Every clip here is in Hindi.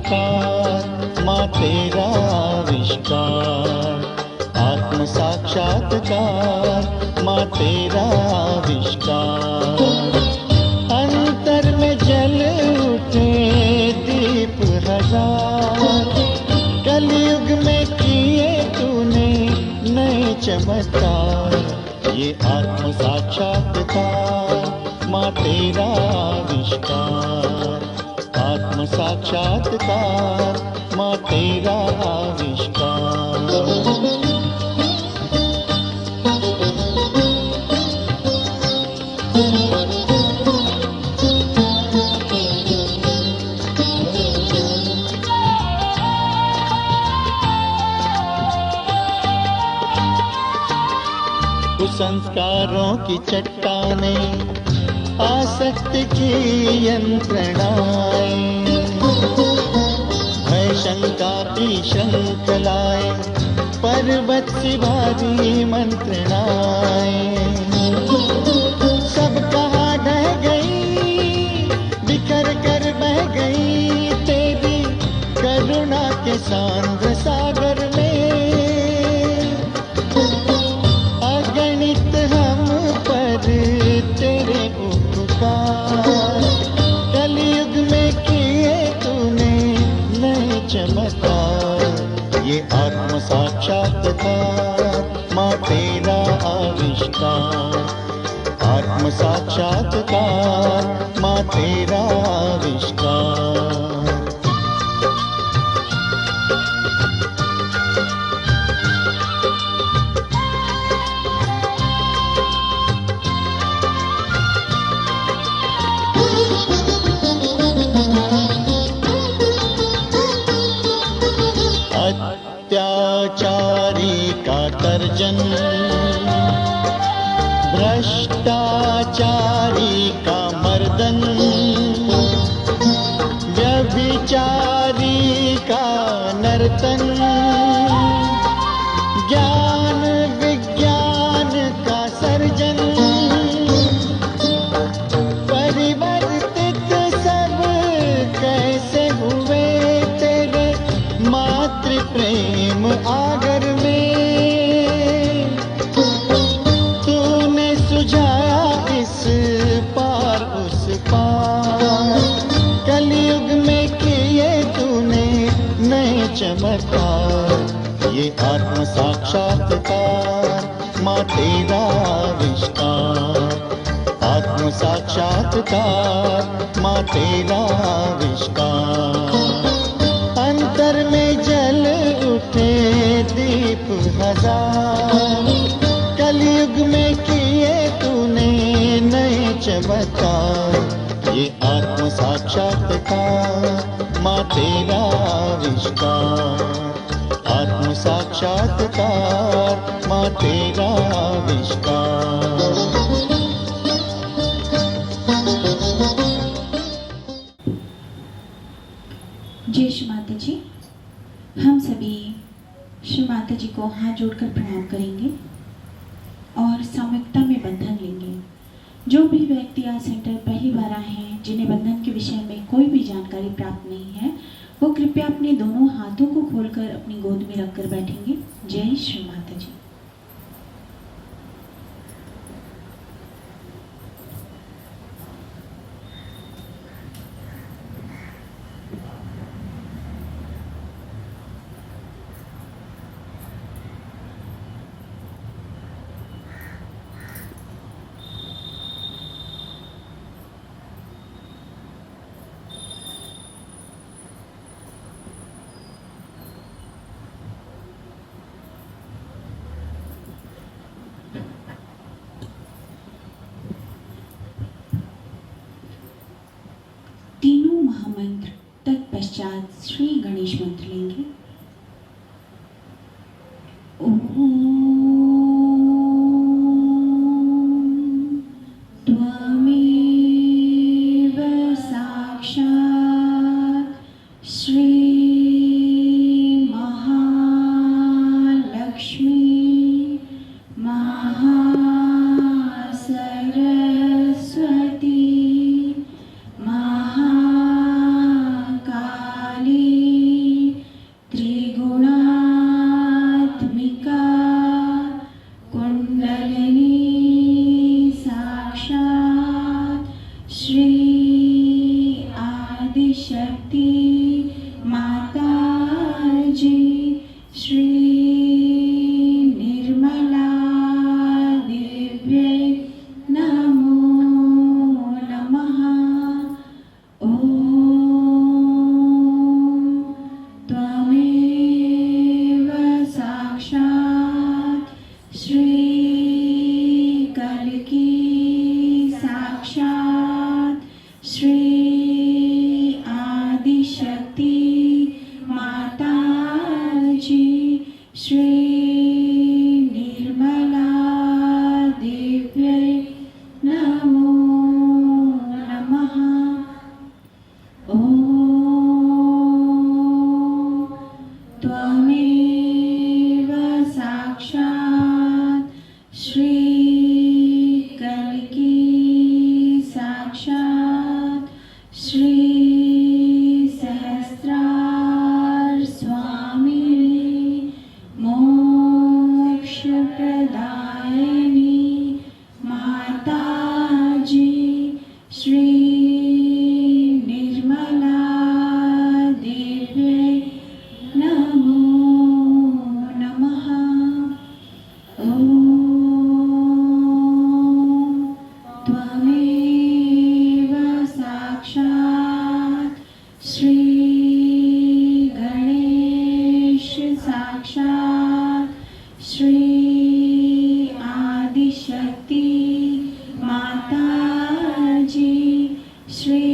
साक्षात्कार माँ तेरा आविष्कार, आत्म साक्षात्कार माँ तेरा आविष्कार। अंतर में जल उठे दीप हजार, कलयुग में किए तूने नए चमत्कार। ये आत्म साक्षात्कार माँ तेरा आविष्कार, आत्म साक्षात्कार माँ तेरा आविष्कार। संस्कारों की चट्टाने, आसक्ति की यंत्रणाएं, भय शंका की श्रृंखलाएं, पर्वत सी भारी मंत्रणाएं। सब कहाँ ढह गई, बिखर कर बह गई तेरी करुणा के सांद्र सागर में। तेरे उपकार कलयुग में किए तूने नए चमत्कार। ये आत्म साक्षात्कार माँ तेरा आविष्कार, आत्म साक्षात्कार माँ तेरा आविष्कार। अत्याचारी का तर्जन, भ्रष्टाचारी का मर्दन, व्यभिचारी का नर्तन, ज्ञान विज्ञान का सर्जन। परिवर्तित सब कैसे हुए तेरे मातृ प्रेम आगर में। तूने सुझाया इस पार उस पार, कलयुग में किए तूने नए चमत्कार। ये आत्म साक्षात्कार माँ तेरा आविष्कार, आत्म साक्षात्कार माँ तेरा आविष्कार। अंतर में जल उठे दीप हजार, कलयुग में किए तूने नए चमत्कार। ये आत्म साक्षात्कार माँ तेरा आविष्कार, आत्म साक्षात्कार माँ तेरा आविष्कार। जय श्री माता जी। हम सभी श्री माता जी को हाथ जोड़कर प्रणाम करेंगे और सामूहिकता में बंधन लेंगे। जो भी व्यक्ति आज सेंटर पहली बार आए हैं, जिन्हें बंधन के विषय में कोई भी जानकारी प्राप्त नहीं है, वो कृपया अपने दोनों हाथों को खोलकर अपनी गोद में रखकर बैठेंगे। जय श्री माता जी। तीनों महामंत्र तत्पश्चात श्री गणेश मंत्र लेंगे। ओम त्वमेव साक्षात् श्री महालक्ष्मी महासरस्वती महाकाली माताजी श्री निर्मला देव्यै नमो नमः। ॐ त्वमेव साक्षात् श्री गणेश साक्षात् श्री आदिशक्ति माताजी श्री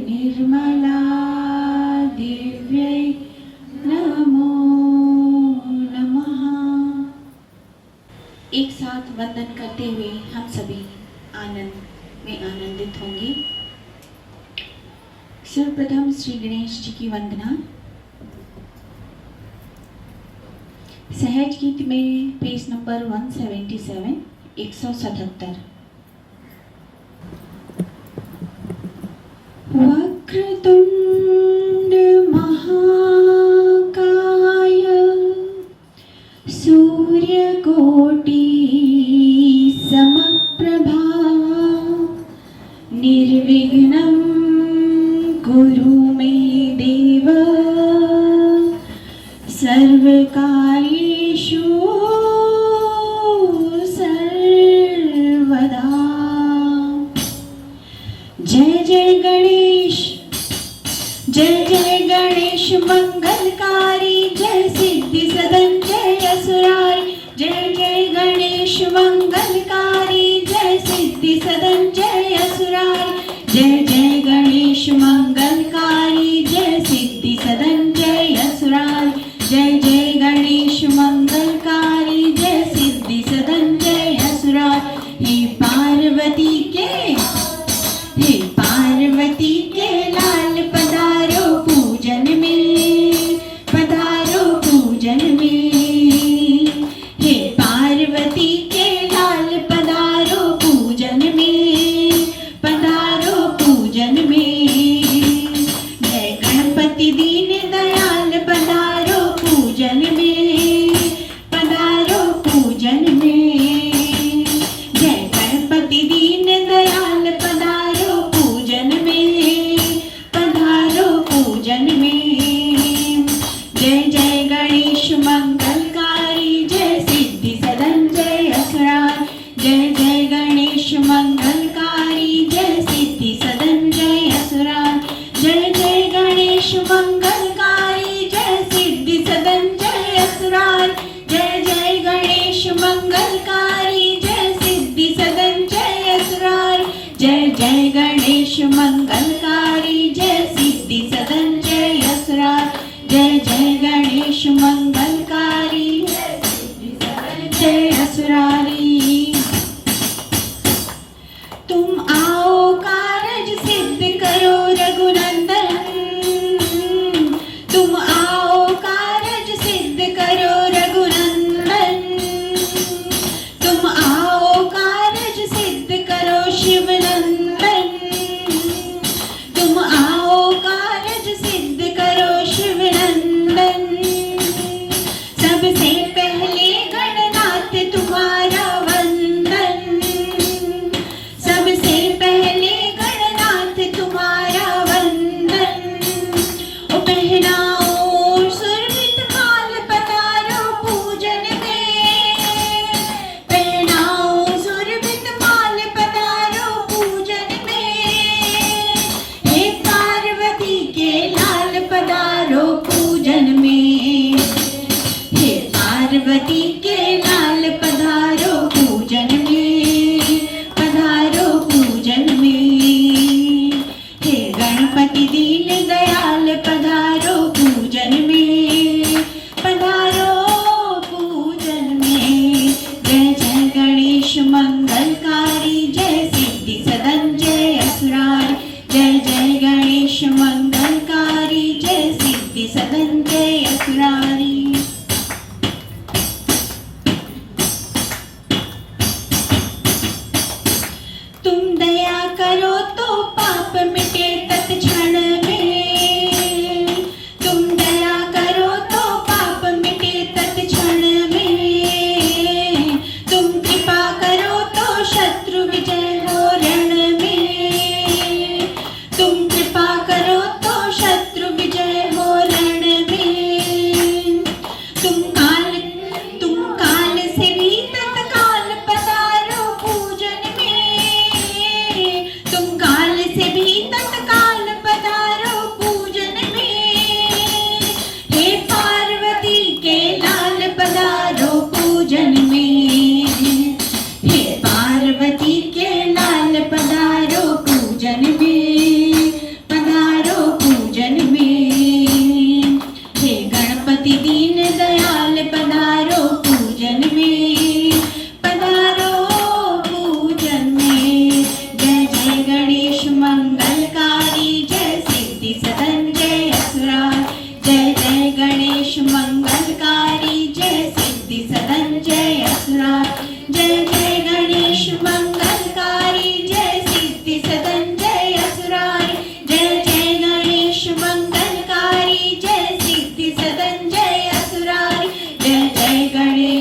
निर्मला देव्यै नमो नमः। एक साथ वंदन करते हुए हम सभी आनंद में आनंदित होंगे। सर्वप्रथम श्री गणेश जी की वंदना। सहज गीत में पेज नंबर 177 177। वक्रतुंड महाकाय सूर्यकोटि समप्रभा निर्विघ्नं कुरु मे देव सर्वकार्येषु सर्वदा। जय जय गणेश, जय जय गणेश मंगलकारी, जय सिद्धि सदन जय असुरारी। जय जय गणेश मंगलकारी, जय सिद्धि सदन जय असुरारी। जय जय गणेश मंगलकारी, जय सिद्धि सदन जय असुरारी। जय जय गणेश मंगलकारी, जय सिद्धि सदन जय असुरारी। हे पार्वती के लाल पधारो पूजन में, पधारो पूजन में। हे पार्वती के लाल पधारो पूजन में, पधारो पूजन में। जय गणपति दीन दयाल पधारो पूजन में, पधारो पूजन में। जय गणपति दीन दयाल पधारो पूजन में, पधारो पूजन में। जय जय गणेश मंगलकारी, जय सिद्धि सदन जय असुरारी। जय जय गणेश मंगलकारी, जय सिद्धि सदन जय असुरारी। जय जय गणेश मंगलकारी, जय सिद्धि सदन जय असुरारी। जय जय गणेश मंगलकारी, जय सिद्धि सदन जय असुरारी। जय जय गणेश मंगलकारी, जय सिद्धि सदन जय असुरारी। जय जय गणेश मंगलकारी, जय सिद्धि सदन जय असुरारी। तुम आओ कारज सिद्ध करो रघुनंदन, तुम आओ कारज सिद्ध करो रघुनंदन। तुम आओ कारज सिद्ध करो शिवनंदन। तुम आओ कारज सिद्ध करो शिवनंदन। सबसे पहले गणनाथ तुम्हारा वंदन, सबसे पहले गणनाथ तुम्हारा वंदन। ओ पहनाओ सुरभित माल पधारो पूजन में, पहनाओ सुरभित माल पधारो पूजन में। हे पार्वती के लाल पधारो पूजन में, हे पार्वती के लाल पधारो पूजन में, पधारो पूजन में। हे गणपति दीन दयाल पधारो पूजन में, पधारो पूजन में। जय जय गणेश मंगलकारी, जय सिद्धि सदन जय असुरारी। जय जय गणेश मंगलकारी, जय सिद्धि सदन जय असुरारी।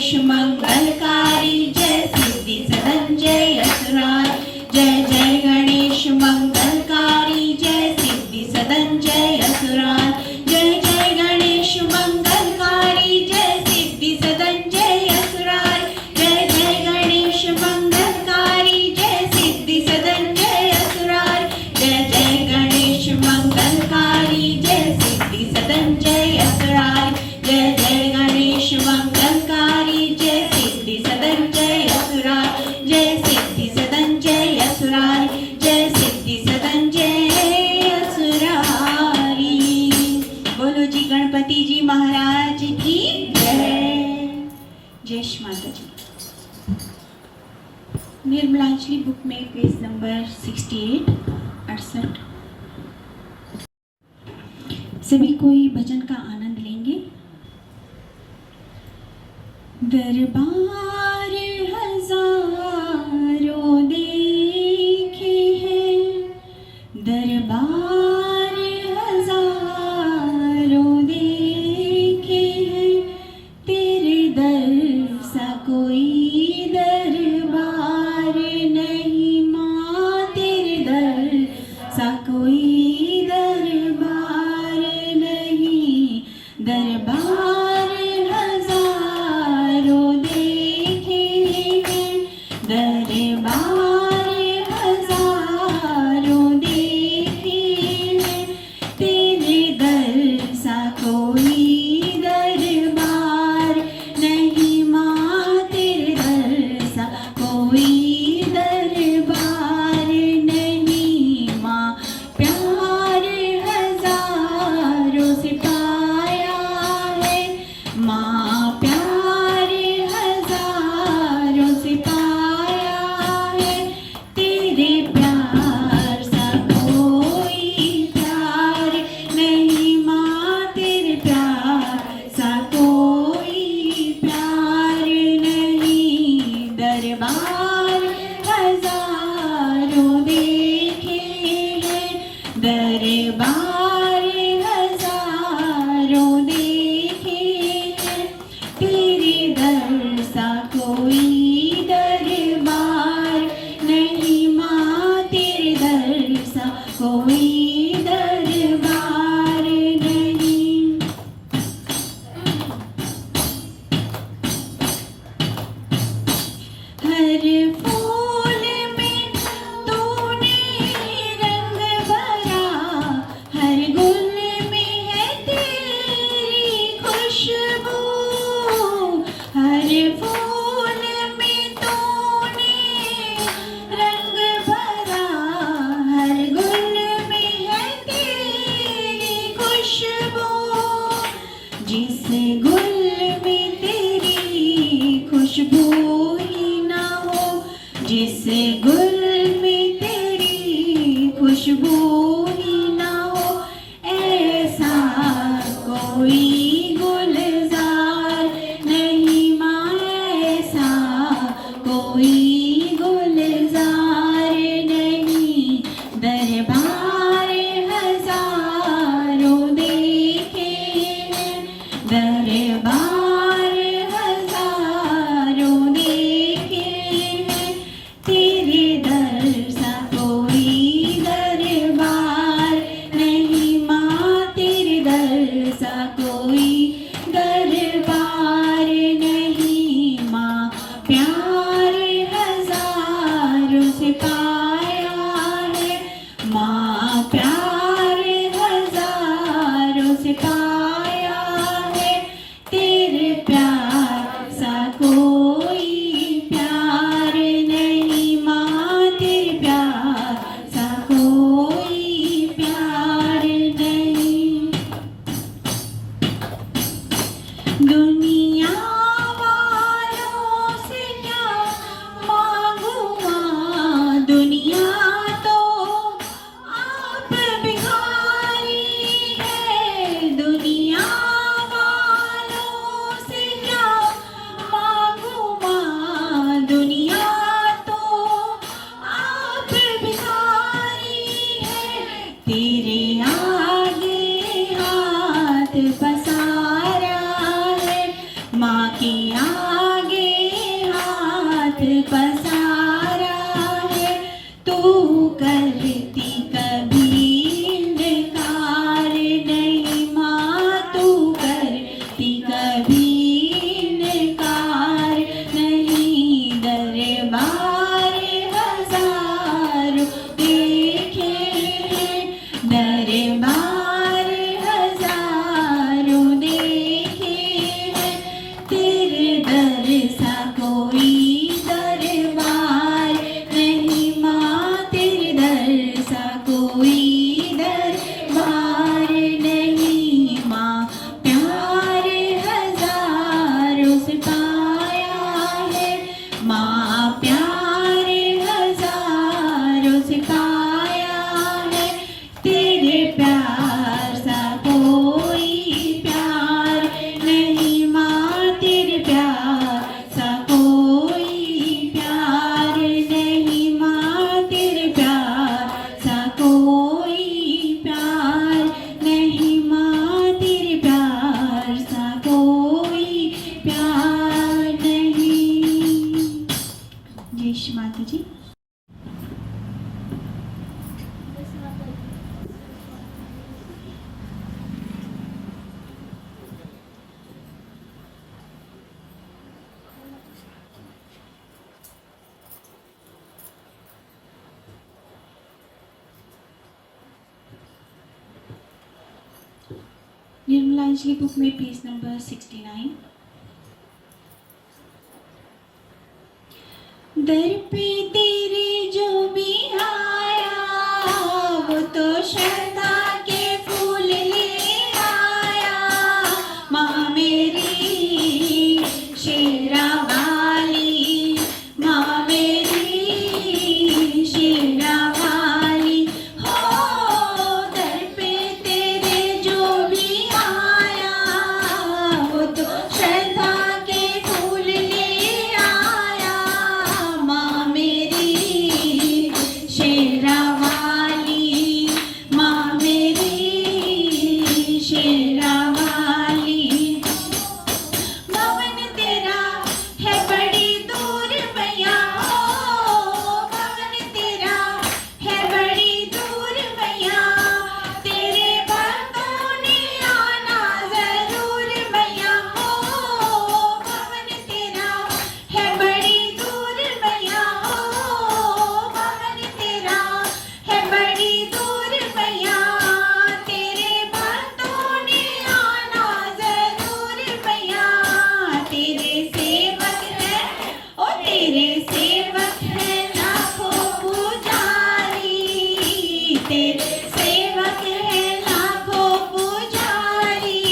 गणेश मंगलकारी जय सिद्धि सदन जय असुराय जय जय गणेश मंगलकारी जय सिद्धि सदन जय असुराय जय जय गणेश मंगलकारी जय सिद्धि सदन जय असुराय जय जय गणेश मंगलकारी जय सिद्धि सदन जय असुराय जय जय गणेश मंगलकारी जय सिद्धि सदन जय असुराय जय जय गणेश मंगलकारी जय सिद्धि सदन जय असुराय जय सिद्धि सदन जय असुराय जय सिद्धि सदन जय असुरारी। बोलो जी गणपति जी महाराज की जय। जय श्री माता जी। निर्मलांजलि बुक में पेज नंबर 68 सभी कोई भजन का आनंद लेंगे। दरबार हजारों देखे हैं, दरबार हजारों देखे हैं, तेरे दर सा कोई दरबार नहीं माँ, तेरे दर सा कोई दरबार नहीं। दरबार हजारों देखे हैं, दरबार हजारों देखे हैं, तेरे दर सा कोई दरबार नहीं माँ, तेरे दर सा कोई दरबार नहीं माँ। प्यार हजारों से पाया है माँ, प्यार हजारों से पाया है, तेरे प्यार सा कोई प्यार नहीं माँ, तेरे प्यार सा कोई प्यार नहीं। दरबार हजारों देखे हैं, दरबार हजारों देखे हैं, तेरे दर सा कोई दरबार नहीं माँ, तेरे दर सा कोई दरबार नहीं। हर फूल में तूने रंग भरा, हर गुल में है तेरी खुशबू, हर फूल में तूने रंग भरा, हर गुल में है तेरी खुशबू। जिस गुल में तेरी खुशबू ही ना हो, जिस गुल में तेरी खुशबू ही ना हो, ऐसा कोई गुलजार नहीं माँ, ऐसा कोई गुलजार नहीं। दरबार हजारों देखे हैं, दरबार हजारों देखे हैं, तेरे दर सा कोई दरबार नहीं माँ, तेरे दर सा कोई दरबार नहीं माँ। प्यार हजारों से पाया है माँ, प्यार हजारों से पाया है, तेरे प्यार सा कोई प्यार नहीं माँ, तेरे प्यार सा कोई प्यार नहीं। दुनिया वालों से क्या मांगू माँ, दुनिया तो आप भिखारी है, दुनिया वालों से क्या मांगू माँ, दुनिया तो आप भिखारी है, तेरे आगे हाथ पसारा है माँ की आगे सा कोई दरबार नहीं माँ, तेरे दर सा कोई दरबार नहीं माँ। प्यार हजारों से पाया है माँ, प्यार हजारों से पाया है। तेरे प्यार सा कोई प्यार नहीं माँ, तेरे प्यार सा कोई प्यार नहीं माँ, तेरे प्यार सा कोई प्यार नहीं माँ, तेरे प्यार सा कोई प्यार नहीं। जय श्री माता जी। निर्मला अंजलि बुक में पेज नंबर 69। दर पे तेरे जो भी आया वो तो श्रद्धा के फूल ले आया। माँ मेरी शेरा वाली, माँ मेरी शेरा वाली हो। दर पे तेरे जो भी आया वो तो श्रद्धा के फूल ले आया। माँ मेरी शेरा वाली, माँ मेरी शेरा वाली। भवन तेरा है बड़ी दूर मैया हो, भवन तेरा है बड़ी दूर मैया। तेरे भक्तों ने आना जरूर मैया हो, भवन तेरा है बड़ी दूर मैया हो, भवन तेरा है बड़ी दूर मैया। तेरे भक्तों ने आना जरूर मैया। तेरे सेवक है ओ तेरे सेवक है लाखों पुजारी, तेरे सेवक है लाखों पुजारी।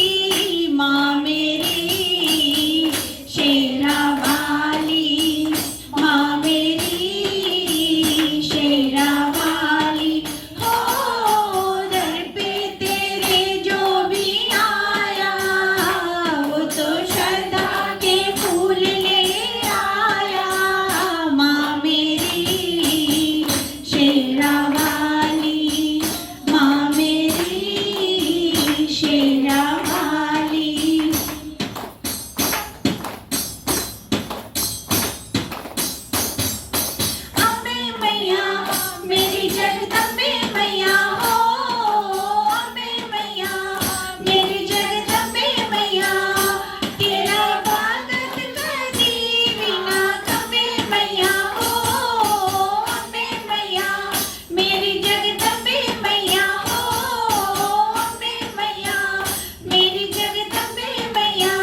माँ मेरी शेरा वाली, माँ मेरी शेरा वाली हो। दर पे तेरे जो भी आया वो तो श्रद्धा के फूल ले आया। माँ मेरी शेरा वाली, माँ मेरी शेरा वाली। अम्बे मैया मेरी जगदम्बे मैया हो, अम्बे मैया मेरी जगदम्बे मैया। तेरा स्वागत करती बिना कम्बे मैया हो, अम्बे मैया मेरी जगदम्बे मैया हो, अम्बे मैया मेरी जगदम्बे मैया।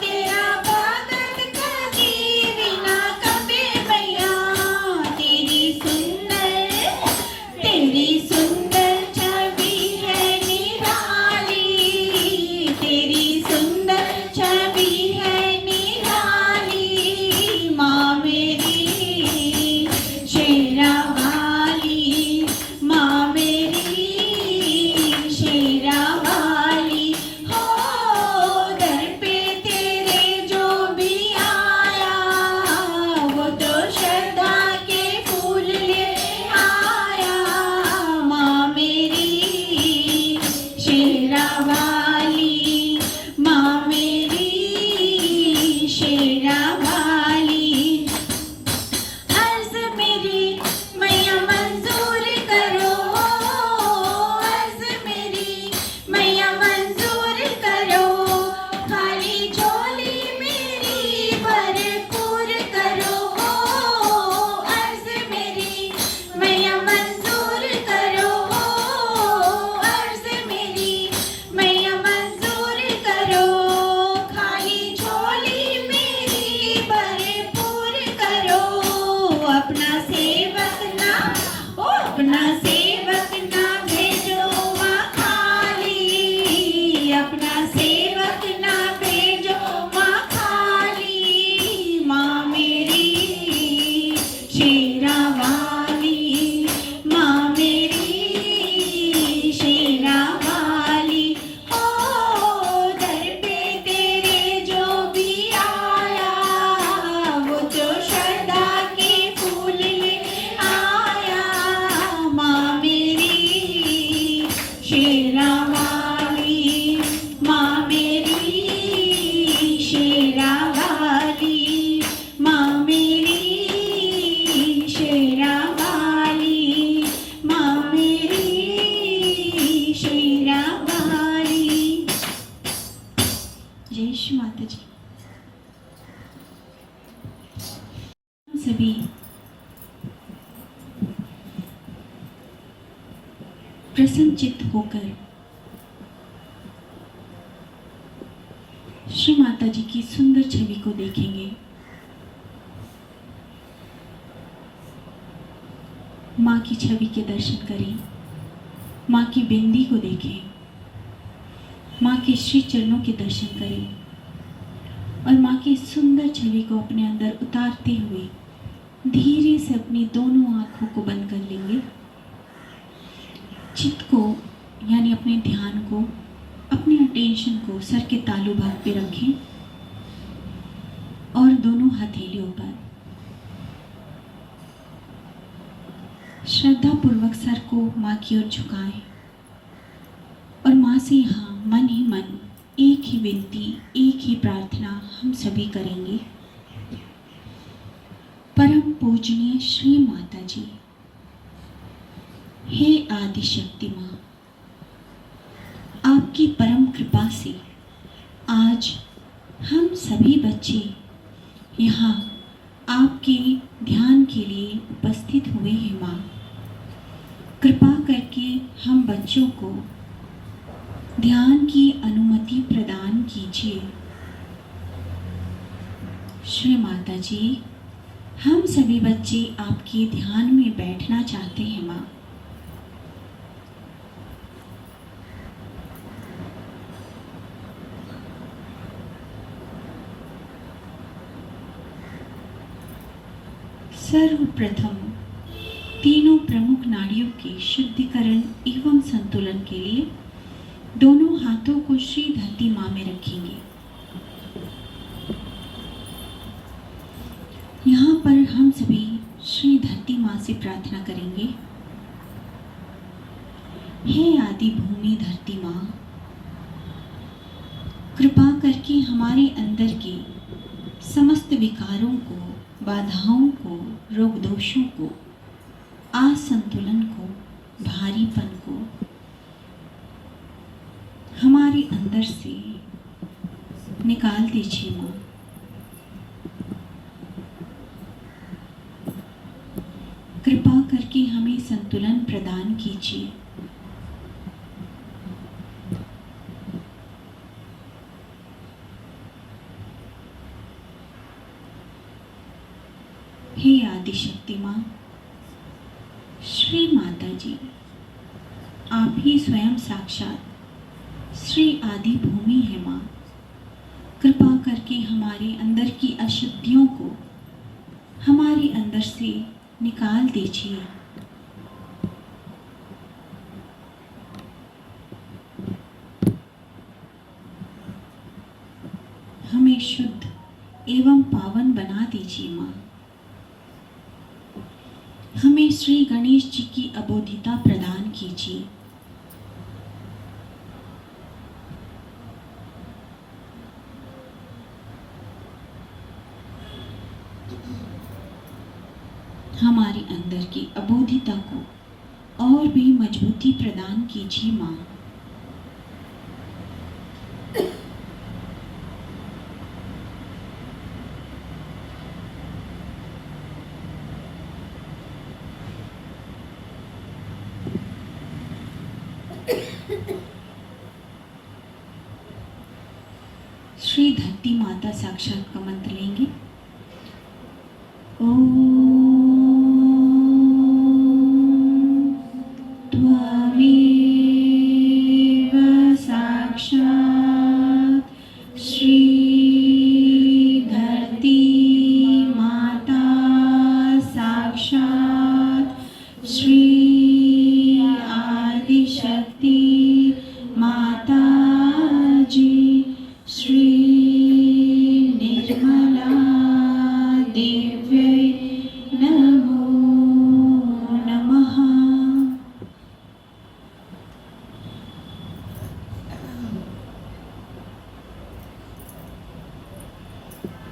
तेरा स्वागत करती बिना कम्बे मैया। तेरी सुंदर छवि है निराली, तेरी सुंदर छवि है निराली। माँ मेरी शेरा वाली, माँ मेरी शेरा वाली हो। दर पे तेरे जो भी आया वो तो श्रद्धा के फूल ले आया। माँ मेरी शेरा वाली, माँ मेरी शेरा वाली। अर्ज मेरी मैया मंजूर करो, अर्ज मेरी मैया मंजूर करो। खाली झोली मेरी भरपूर करो, अर्ज मेरी मैया मंजूर करो, अर्ज मेरी मैया मंजूर करो। खाली झोली मेरी सभी प्रसन्नचित्त होकर श्री माता जी की सुंदर छवि को देखेंगे। माँ की छवि के दर्शन करें, माँ की बिंदी को देखें, माँ के श्री चरणों के दर्शन करें और माँ की सुंदर छवि को अपने अंदर उतारते हुए धीरे से अपनी दोनों आंखों को बंद कर लेंगे। चित्त को यानी अपने ध्यान को, अपने अटेंशन को सर के तालु भाग पे रखें और दोनों हथेलियों पर श्रद्धा पूर्वक सर को माँ की ओर झुकाएं और माँ से यहाँ मन ही मन एक ही विनती, एक ही प्रार्थना हम सभी करेंगे। परम पूजनीय श्री माता जी, हे आदि शक्ति माँ, आपकी परम कृपा से आज हम सभी बच्चे यहाँ आपके ध्यान के लिए उपस्थित हुए हैं। माँ, कृपा करके हम बच्चों को ध्यान की अनुमति प्रदान कीजिए। श्री माता जी, हम सभी बच्चे आपके ध्यान में बैठना चाहते हैं। माँ, सर्वप्रथम तीनों प्रमुख नाड़ियों के शुद्धिकरण एवं संतुलन के लिए दोनों हाथों को श्री धरती माँ में रखेंगे। यहाँ पर हम सभी श्री धरती माँ से प्रार्थना करेंगे। हे आदि भूमि धरती माँ, कृपा करके हमारे अंदर के समस्त विकारों को, बाधाओं को, रोग दोषों को, असंतुलन को, भारीपन को हमारे अंदर से निकाल दीजिए। माँ, कृपा करके हमें संतुलन प्रदान कीजिए। हे आदि शक्ति माँ, श्री माता जी, आप ही स्वयं साक्षात श्री आदि भूमि है। माँ, कृपा करके हमारे अंदर की अशुद्धियों को हमारे अंदर से निकाल दीजिए। हमें शुद्ध एवं पावन बना दीजिए। माँ, हमें श्री गणेश जी की अबोधिता प्रदान कीजिए। हमारे अंदर की अबोधिता को और भी मजबूती प्रदान कीजिए। माँ, श्री धरती माता साक्षात का मंत्र लेंगे। ओम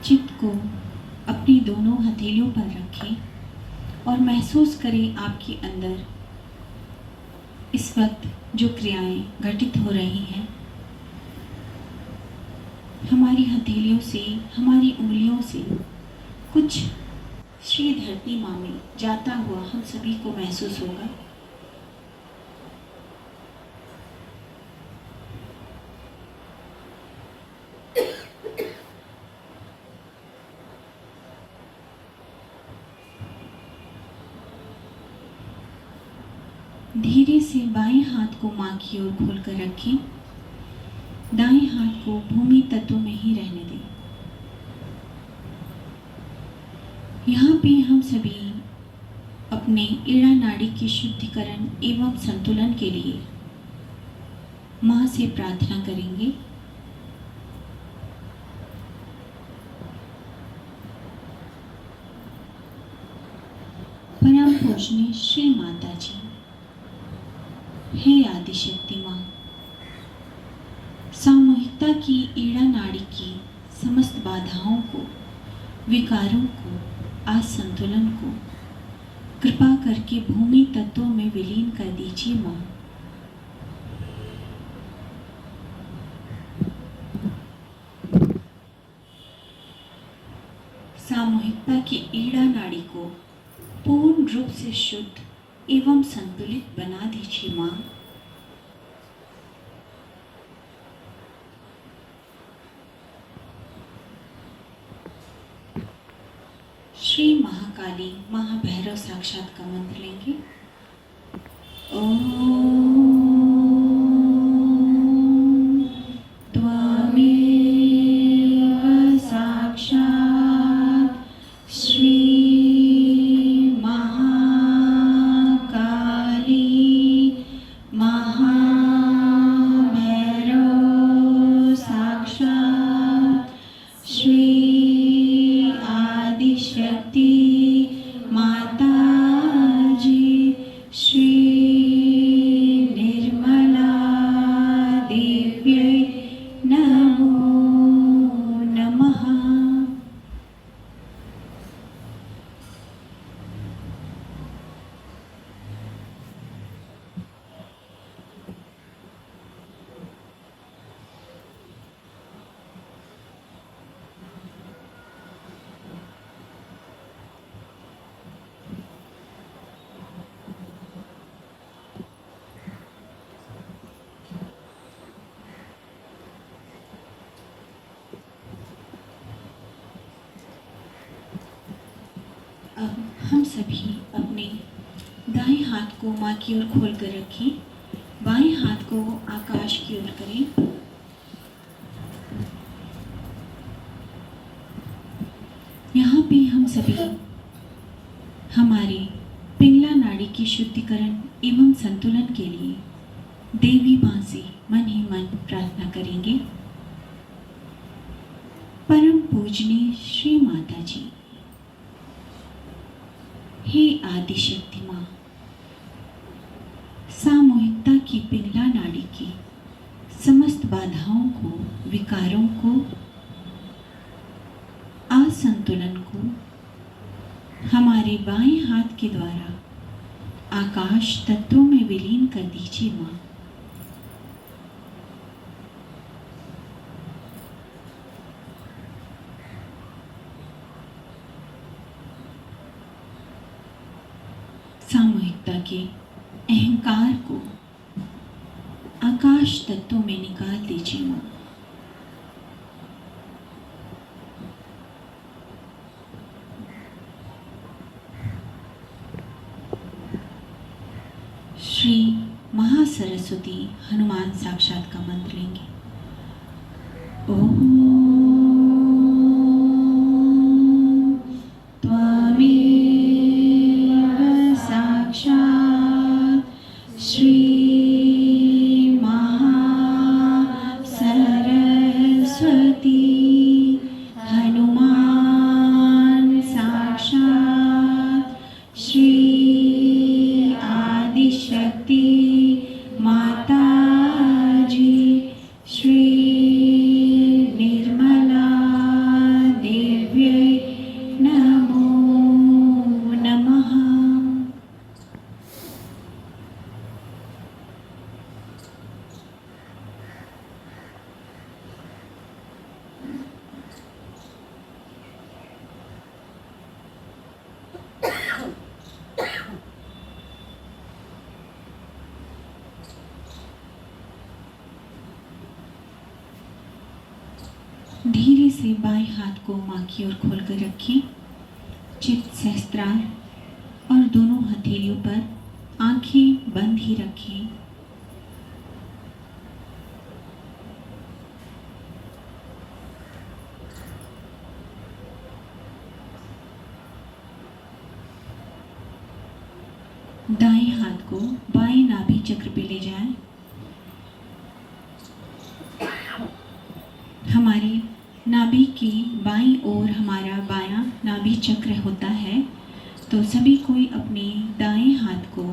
चित्त को अपनी दोनों हथेलियों पर रखें और महसूस करें आपके अंदर इस वक्त जो क्रियाएं घटित हो रही हैं। हमारी हथेलियों से, हमारी उंगलियों से कुछ श्री धरती माँ में जाता हुआ हम सभी को महसूस होगा। धीरे से बाएं हाथ को माँ की ओर खोलकर रखें। दाएं हाथ को भूमि तत्व में ही रहने दें। यहाँ पे हम सभी अपने ईड़ा नाड़ी की शुद्धिकरण एवं संतुलन के लिए माँ से प्रार्थना करेंगे। परम पूजनीय श्री माता जी, हे आदिशक्ति माँ, सामूहिकता की ईड़ा नाड़ी की समस्त बाधाओं को, विकारों को, असंतुलन को कृपा करके भूमि तत्वों में विलीन कर दीजिए माँ। सामूहिकता की ईड़ा नाड़ी को पूर्ण रूप से शुद्ध एवं संतुलित बना दीजिए माँ। श्री महाकाली महाभैरव साक्षात का मंत्र लेंगे। ओम त्वमेव साक्षात् श्री अब हम सभी अपने दाएं हाथ को माँ की ओर खोल कर रखें। बाएं हाथ को आकाश की ओर करें। यहाँ पे हम सभी हमारे पिंगला नाड़ी की शुद्धिकरण एवं संतुलन के लिए देवी माँ से मन ही मन प्रार्थना करेंगे। परम पूजनीय श्री माता जी, हे आदिशक्ति माँ, सामूहिकता की पिंगला नाड़ी की समस्त बाधाओं को, विकारों को, असंतुलन को हमारे बाएं हाथ के द्वारा आकाश तत्वों में विलीन कर दीजिए माँ। सामूहिकता के अहंकार को आकाश तत्वों में निकाल दीजिए माँ। श्री महासरस्वती हनुमान साक्षात का मंत्र लेंगे। ओम माता जी, श्री से बाएं हाथ को माँ की ओर खोलकर रखें। चित्त सहस्त्रार और दोनों हथेलियों पर आंखें बंद ही रखें। दाएं हाथ को बाएं नाभि चक्र पे ले जाएं। हमारी नाभि की बाईं ओर हमारा बायां नाभि चक्र होता है, तो सभी कोई अपने दाएं हाथ को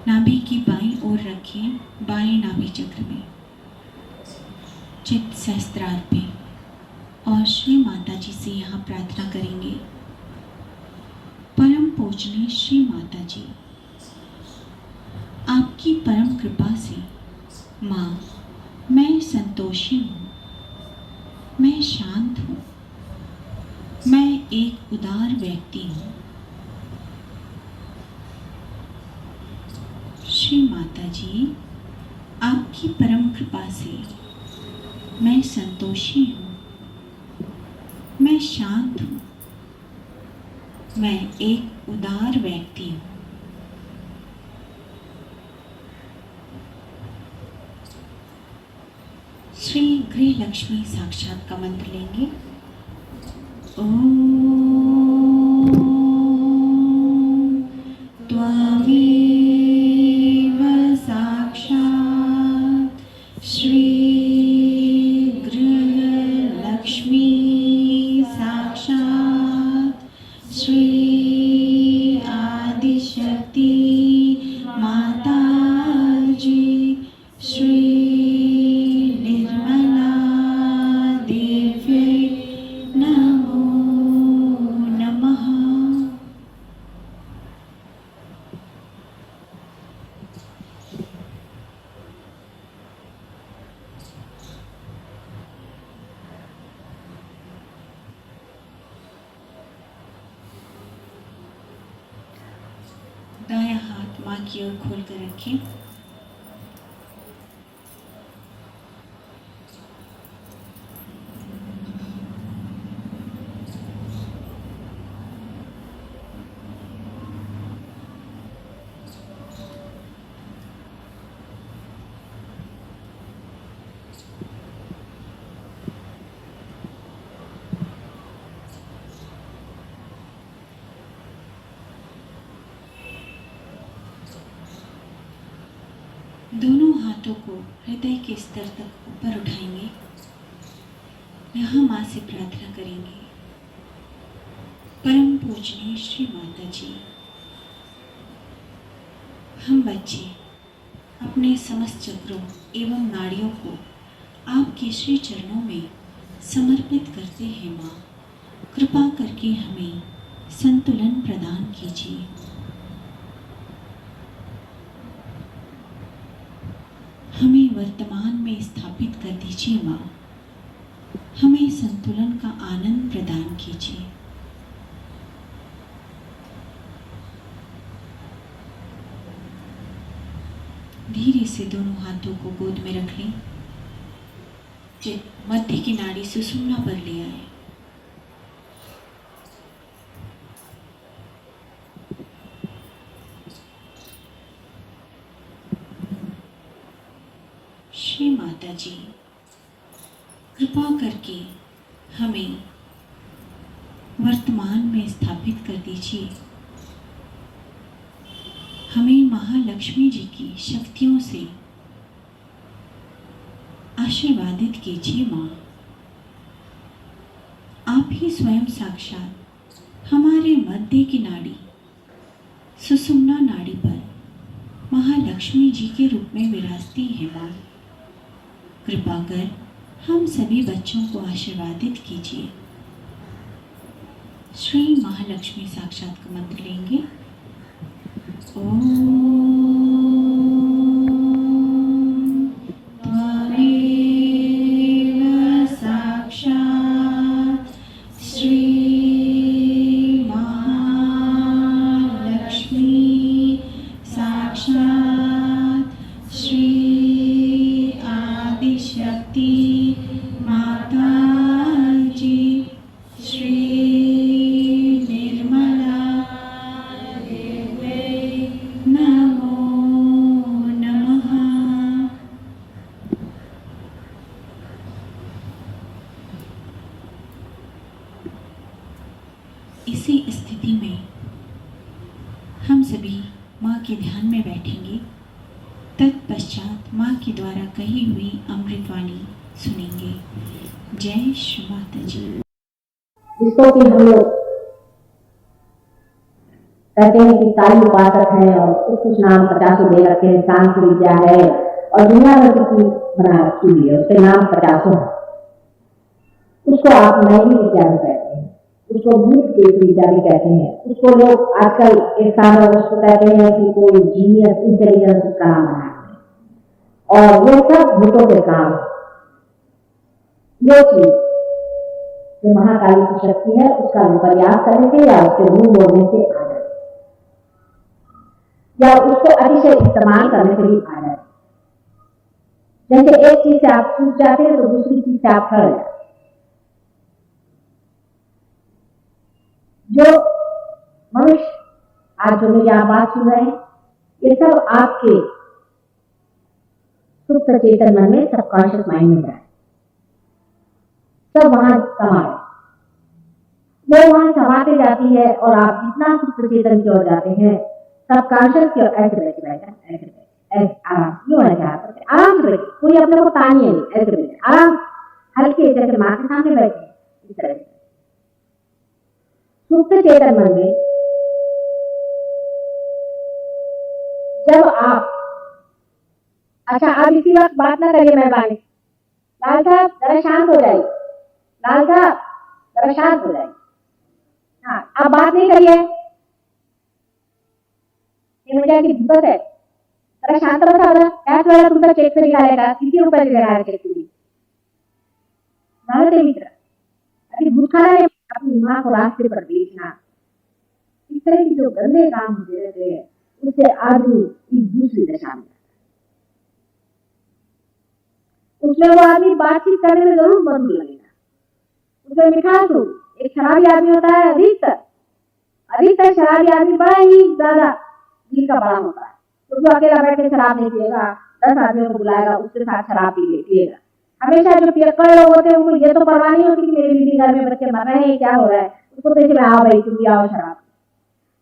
नाभि की बाईं ओर रखें, बाएं नाभि चक्र में, चित्त सहस्त्रार पे, और श्री माता जी से यहाँ प्रार्थना करेंगे। परम पूजनीय श्री माता जी, आपकी परम कृपा से माँ मैं संतोषी हूँ, मैं शांत हूँ, मैं एक उदार व्यक्ति हूँ। श्री माता जी, आपकी परम कृपा से मैं संतोषी हूँ, मैं शांत हूँ, मैं एक उदार व्यक्ति हूँ। श्री गृह लक्ष्मी साक्षात का मंत्र लेंगे। ओम त्वमेव साक्षात् श्री गृह लक्ष्मी साक्षात् श्री आदिशक्ति माता जी, श्री निर्मला देव्यै नमो नमः। दायां हाथ माँ की ओर खोल कर रखें। दोनों हाथों को हृदय के स्तर तक ऊपर उठाएंगे। यहाँ माँ से प्रार्थना करेंगे। परम पूजनीय श्री माता जी, हम बच्चे अपने समस्त चक्रों एवं नाड़ियों को आपके श्री चरणों में समर्पित करते हैं। माँ, कृपा करके हमें संतुलन प्रदान कीजिए। हमें वर्तमान में स्थापित कर दीजिए। माँ, हमें संतुलन का आनंद प्रदान कीजिए। धीरे से दोनों हाथों को गोद में रख लें। चित्त मध्य की नाड़ी सुषुम्ना पर ले आए। श्री माता जी, कृपा करके हमें वर्तमान में स्थापित कर दीजिए। हमें महालक्ष्मी जी की शक्तियों से आशीर्वादित कीजिए। माँ, आप ही स्वयं साक्षात हमारे मध्य की नाड़ी सुषुम्ना नाड़ी पर महालक्ष्मी जी के रूप में विराजती है। माँ, कृपा कर हम सभी बच्चों को आशीर्वादित कीजिए। श्री महालक्ष्मी साक्षात का मंत्र लेंगे। ओम त्वमेव साक्षात् श्री महालक्ष्मी साक्षात् श्री आदिशक्ति माता इसी स्थिति में हम सभी माँ के ध्यान में बैठेंगे। तत्पश्चात माँ के द्वारा कही हुई अमृतवाणी सुनेंगे। जय श्री माता जी। जिसको कि हम लोग कहते हैं कि काली उपासक है और कुछ नाम 50 दे रखे हैं, शांत विद्या है और दुनिया भर की बना रखी हुई है, उसके नाम 50 है। उसको आप नैवी विद्या भी कहते हैं, उसको भूत विद्या भी कहते हैं, उसको लोग आजकल एक साल उसको कहते हैं कि कोई जीनियस इंटेलिजेंस का नाम है और ये सब भूतों के काम। ये चीज जो महाकाली की शक्ति है उसका प्रयास करने से या उसके मुंह बोलने से आ जाए या उसको अतिशय इस्तेमाल करने से भी आ जाए। जैसे एक चीज से आप छूट जाते हैं तो दूसरी चीज से आप हट जाते। जो मनुष्य आज जो मेरी आप बात सुन रहे हैं ये सब आपके सुप्त चेतन मन में, सबकॉन्शियस माइंड में जाए, सब वहां समा है। वो वहां समाते जाती है और आप जितना सुप्त चेतन की ओर जाते हैं सबकॉन्शियस की ओर ऐसे बैठे आराम आराम से बैठे, कोई अपने को तानिए नहीं, ऐसे बैठे आराम, हल्के जैसे माँ के सामने बैठे इस तरह से सुप्त चेतन मन में। जब आप अच्छा आप इसी वक्त बात ना करिए मेहरबानी, लाल साहब जरा शांत हो जाइए, लाल साहब जरा शांत हो जाइए। हाँ आप बात नहीं करिए, मुझे की दिक्कत है, जरा शांत बसा रहा क्या वेळा तुमचा चेक तरी निघालेगा, किती रुपयाचे देणार चेक तुम्ही झालं ते मित्र। अभी भूखा है अपनी माँ को रास्ते पर बेचना, इस तरह की जो गंदे काम होते रहते हैं उससे आदमी इस दूसरी दशा में, उसमें वो आदमी बातचीत करने में जरूर मन लगेगा, उसमें मिठास हो। एक शराबी आदमी होता है, अधिकतर शराबी आदमी बड़ा ही ज्यादा दिल का बड़ा होता है, तो जो अकेला बैठ के शराब नहीं पिएगा, 10 आदमियों को बुलाएगा, उसके साथ शराब पिएगा। हमेशा जो पियक्कड़ लोग होते हैं उनको ये तो परवाह नहीं होती कि मेरे बीवी घर में बच्चे मर रहे हैं, क्या हो रहा है, उसको देखे मैं आओ भाई तुम भी आओ शराब,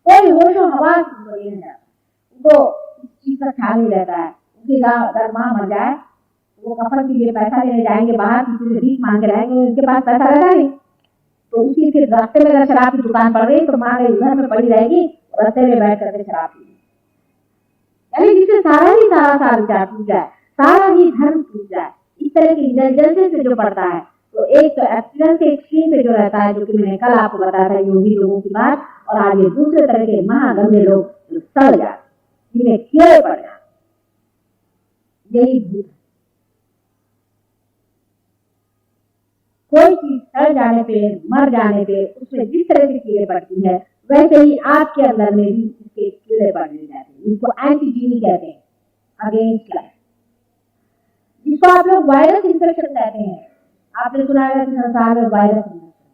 कोई होशो हवास नहीं है, उनको इस चीज का ख्याल नहीं रहता है। उनकी अगर माँ मर जाए वो कफन के लिए पैसा लेने जाएंगे बाहर, किसी से भीख मांग के लाएंगे, उनके पास पैसा रहता नहीं, तो उसी फिर रास्ते में अगर शराब की दुकान पड़ गई तो माँ घर में पड़ी रहेगी, रास्ते में बैठ करके शराब पी, यानी जिससे सारा ही सारा विचार टूट जाए, सारा ही धर्म टूट जाए। इस तरह की इंटेलिजेंस से जो पड़ता है तो एक तो एब्सटेंस के एक्सट्रीम पे जो रहता है, जो कि मैंने कल आपको बताया था योगी लोगों की बात, और आगे दूसरे तरह के महागंधे लोग जो सड़ जाते, जिन्हें कीड़े पड़ जाते, यही भूत। कोई चीज सड़ जाने पे, मर जाने पे उसमें जिस तरह से कीड़े पड़ती है वैसे ही आपके अंदर में भी इसके कीड़े पड़ने जाते हैं, जिसको एंटीजीनी कहते हैं, अगेंस्ट लाइफ, जिसको आप लोग वायरस इन्फेक्शन कहते हैं। आपने सुना है कि संसार में वायरस इन्फेक्शन,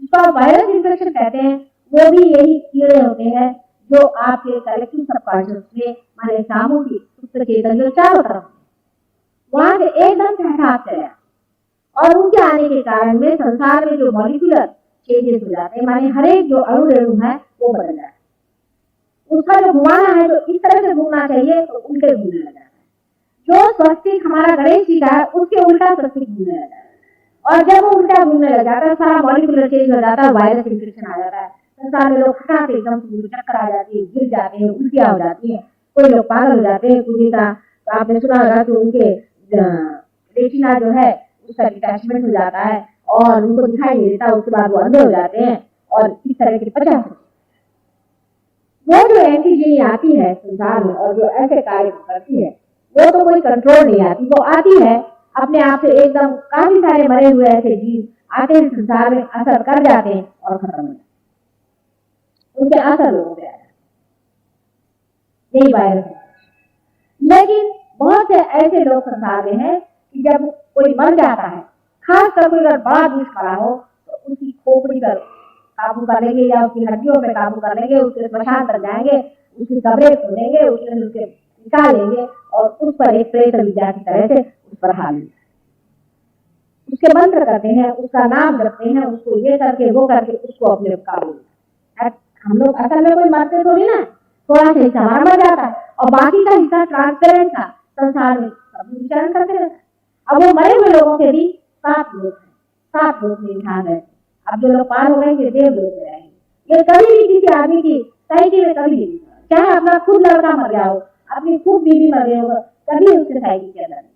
जिसको आप वायरस इन्फेक्शन कहते हैं, वो भी यही कीड़े होते हैं जो आपके कलेक्टिव सबकॉन्शियस में, माने सामूहिक सुप्त चेतन जो चारों तरफ वहां से एकदम से हटात चला, और उनके आने के कारण में संसार में जो मॉलिक्यूलर चेंजेस हो जाते हैं, माने हर एक जो अणु रेणु है वो बदल जाता है, उसका जो घुमाना है तो इस तरह से घूमना चाहिए तो उल्टे घूमने लग जाता है। जो स्वस्तिक हमारा गणेश जी का है उसके उल्टा स्वस्तिक घूमने लग जाता है, और जब वो उल्टा घूमने लग जाता है सारा मॉलिक्यूलर चेंज हो जाता है, वायरस इन्फेक्शन आ जाता है, संसार में लोग हठात एकदम चक्कर आ जाती है, गिर जाते हैं, उल्टियां हो जाती है, कोई लोग पागल हो जाते हैं, कोई का आपने सुना होगा कि उनके रेटिना जो है उसका डिटैचमेंट हो जाता है और उनको दिखाई नहीं देता, उसके बाद वो अंधे हो जाते हैं, और इस तरह के 50 वो जो एंटीजीनी आती है संसार में और जो ऐसे कार्य करती है वो तो कोई कंट्रोल नहीं आती, वो आती है अपने आप से, एकदम काफी सारे मरे हुए ऐसे जीव आते हैं संसार में, असर कर जाते हैं और खत्म हो जाते हैं, उनके असर लोगों पे आ जाते, यही वायरस है। लेकिन बहुत से ऐसे लोग संसार में हैं कि जब कोई मर जाता है, खासकर कोई अगर बड़ा दुष्ट मरा हो तो उसकी खोपड़ी पर काबू कर लेंगे या उसकी हड्डियों पे काबू कर लेंगे, उसके स्मशान पर जाएंगे, उसकी कब्रें खोदेंगे, उसके निकाल लेंगे और उस पर एक प्रेत विद्या की तरह से उस पर हावी, उसके मंत्र करते हैं, उसका नाम जपते हैं, उसको ये करके वो करके उसको अपने काबू में। हम लोग असल में कोई मरते थोड़ी ना, थोड़ा सा हिस्सा हमारा मर जाता है और बाकी का हिस्सा ट्रांसपेरेंट था, संसार में सब विचरण करते रहते। अब वो मरे हुए लोगों के भी 7 लोग हैं, 7 लोग में ध्यान रहे। अब जो लोग पार हो गए ये देव लोग में रहेंगे। ये कभी भी किसी आदमी की साइकिल में कभी नहीं, चाहे अपना खुद लड़का मर गया हो, अपनी खुद बीवी मर गई हो, कभी उसके साइकिल के अंदर।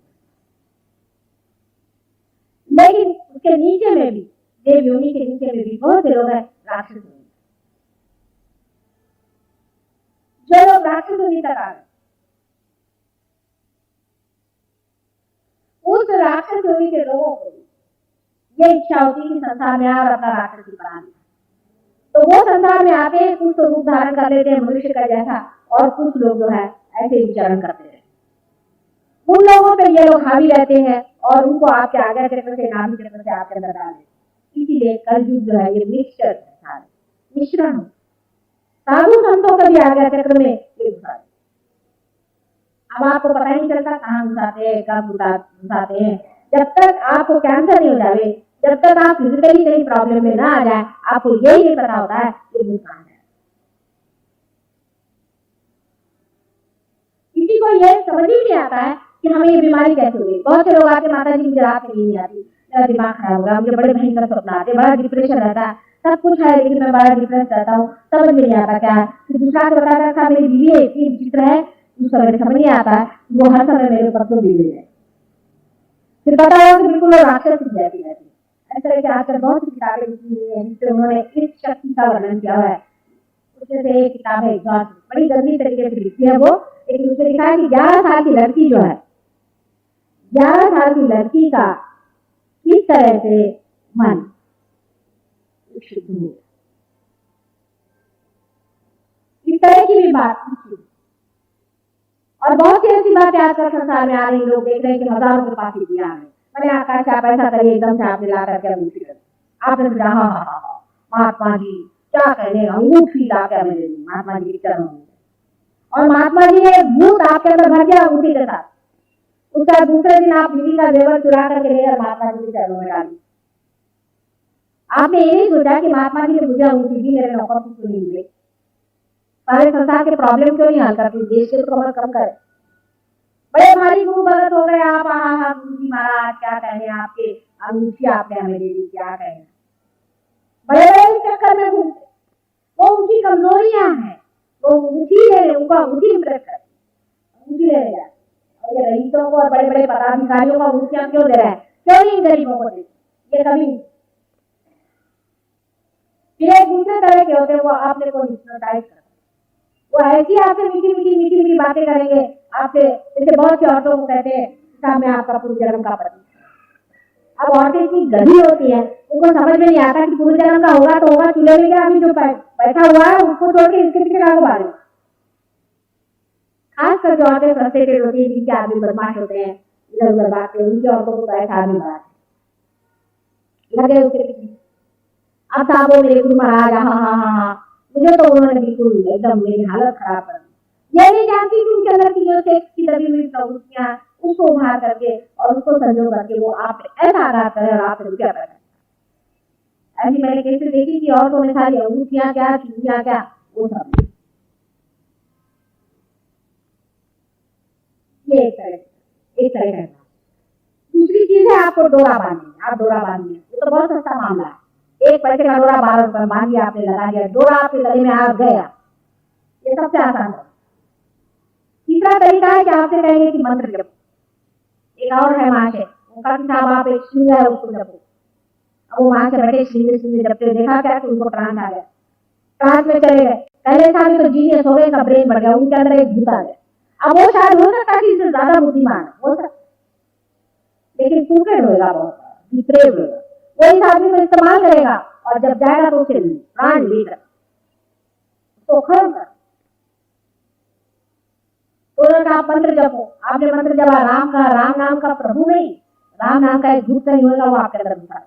लेकिन उसके नीचे में भी, देव योनि के नीचे में भी बहुत से लोग हैं राक्षस योनि, जो लोग राक्षस योनि तक आ गए, उस राक्षस योनि के लोगों को ये इच्छा होती है कि संसार में और अपना राक्षस बना ले, तो वो संसार में आते हैं, कुछ तो रूप धारण कर लेते हैं मनुष्य का जैसा, और कुछ लोग जो है ऐसे विचरण करते हैं। उन लोगों पे ये लोग हावी रहते हैं और उनको आपके आज्ञा चक्र से, नाभि चक्र से आपके अंदर डाल देते। इसीलिए कलयुग जो है ये मिक्सचर है, मिश्रण। साधु संतों का भी आज्ञा चक्र में ये घुसा। अब आपको पता ही नहीं चलता कहाँ घुसाते हैं, कब घुसाते हैं। जब तक आपको कैंसर नहीं हो जाए, जब तक आप फिजिकली कहीं प्रॉब्लम में ना आ जाए, आपको यही नहीं पता होता है ये भूत कहाँ है। किसी को ये समझ ही नहीं आता है कि हमें ये बीमारी कैसे हुई। बहुत से लोग आते, माता जी मुझे रात में नहीं आती, मेरा दिमाग खराब होगा, मुझे बड़े भयंकर सपना आते, बड़ा डिप्रेशन रहता है, सब कुछ है लेकिन मैं बड़ा डिप्रेस रहता हूँ, समझ में नहीं आता क्या है। फिर दूसरा को बताता था मेरी बीवी इतनी विचित्र है, समझ नहीं आता है, वो हर समय मेरे ऊपर तो बीवी है। फिर पता है कि बिल्कुल राक्षस जैसी रहती। इस तरह की आजकल बहुत सी किताबें लिखी हुई हैं जिससे उन्होंने इस शक्ति का वर्णन किया है। उसमें से एक किताब है एग्जॉस्ट, बड़ी गंदी तरीके से लिखी है वो, लेकिन उसमें लिखा है कि 11 साल की लड़की जो है, 11 साल की लड़की का किस तरह से मन शुद्ध हो, इस तरह की भी बात लिखी। और बहुत सी ऐसी बातें आजकल संसार में आ रही, लोग देख रहे हैं कि हजारों के पास दिया है, मैंने आकाश से आप ऐसा करिए, एकदम से आपने ला करके अंगूठी कर, आपने सोचा हाँ महात्मा जी क्या कहने, अंगूठी ला कर मैंने दी महात्मा जी के चरणों में, और महात्मा जी ने भूत आपके अंदर भर दिया अंगूठी के साथ। उसका दूसरे दिन आप बीवी का जेवर चुरा करके लेकर महात्मा जी के चरणों में डाली। आपने ये नहीं सोचा कि महात्मा जी ने मुझे अंगूठी दी, मेरे नौकर क्यों नहीं हुए, सारे संसार के प्रॉब्लम क्यों नहीं हल करते, देश के तो कम करे। बड़े भारी गुरु भगत हो गए आप, हाँ गुरु जी महाराज क्या कहने, आपके अंगूठी आपने हमें दे दी, क्या कहना। बड़े बड़े चक्कर में घूमते, वो उनकी कमजोरियां हैं, वो अंगूठी ले रहे, उनको अंगूठी इम्प्रेस कर, अंगूठी ले रहे। और ये रईसों को और बड़े बड़े पदाधिकारियों को अंगूठियां क्यों दे रहे हैं, क्यों नहीं गरीबों को दे, ये कभी। फिर एक दूसरे तरह के होते हैं, वो आपने को हिप्नोटाइज कर, वो ऐसी आपसे मीठी बातें करेंगे आपसे, जैसे बहुत सी औरतों को कहते हैं साहब मैं आपका पूर्व जन्म का पति। अब औरतें इतनी गधी होती है, उनको समझ में नहीं आता कि पूर्व जन्म का होगा तो होगा, चूल्हे में क्या अभी जो बैठा हुआ है उसको छोड़ के इसके पीछे क्या मारे। खासकर जो औरतें फ्रस्ट्रेटेड होती है, जिनके आदमी बदमाश होते हैं, इधर उधर बात है, उनकी औरतों को ऐसा आदमी बात लगे उसके पीछे। अब साहब वो मेरे गुरु महाराज, हाँ मुझे तो उन्होंने बिल्कुल एकदम मेरी हालत खराब कर दी। ये नहीं जानती कि उनके अंदर की जो सेक्स की दबी हुई प्रवृत्तियां, उसको उभार करके और उसको संजो करके वो आप ऐसा आघात करे और आप क्या करें। ऐसी मैंने केसेस देखी कि औरतों में सारी अंगूठियां क्या, चूड़ियां क्या, वो सब। ये एक तरह का। दूसरी चीज है आपको डोरा बांधनी, आप डोरा बांधिए, ये तो बहुत सस्ता मामला है। 1 पैसे का डोरा 12 रुपए बांध दिया आपने, लगा दिया, डोरा आपके गले में आ गया, ये सबसे आसान है। तीसरा तरीका है कि आपसे कहेंगे कि मंत्र जपो। एक और है महाशय, उनका साहब आप एक श्रृंग है उसको जपो। अब वो वहां से बैठे श्रृंग जपते, देखा क्या कि उनको ट्रांस आ गया, ट्रांस में चले गए। पहले साल तो जीनियस हो गए, का ब्रेन बढ़ गया, उनके अंदर एक भूत आ गया। अब वो शायद हो सकता है कि इससे ज्यादा बुद्धिमान हो सकता, लेकिन सुकेट होगा, बहुत विप्रेव होगा, वो इस आदमी को इस्तेमाल करेगा और जब जाएगा तो उसे प्राण लेकर तो खत्म कर। तो आप मंत्र जपो, आपने मंत्र जपा, राम का, राम नाम का प्रभु नहीं, राम नाम का एक भूत नहीं होगा, वो आपके अंदर घुसा।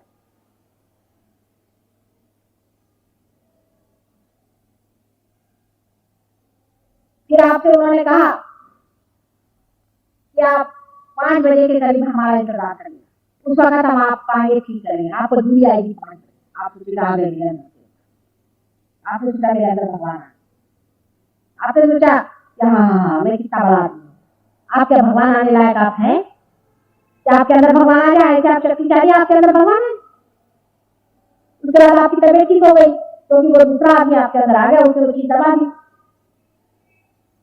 फिर आपसे उन्होंने कहा कि आप 5 बजे के करीब हमारा इंतजार करेंगे। उस वक्त हम आपका ये ठीक करेंगे, आपको दूरी आएगी, आपको सुझाव देंगे, आपने सोचा मेरे अंदर भगवान है, आपने सोचा कि हाँ मैं कितना बड़ा आदमी हूँ, आप क्या भगवान आने लायक आप हैं? क्या आपके अंदर भगवान आ गया? ऐसे आप शक्तिशाली, आपके अंदर भगवान है? उसके बाद आपकी तबीयत ठीक हो गई क्योंकि वो दूसरा आदमी आपके अंदर आ गया, उसे वो चीज दबा दी,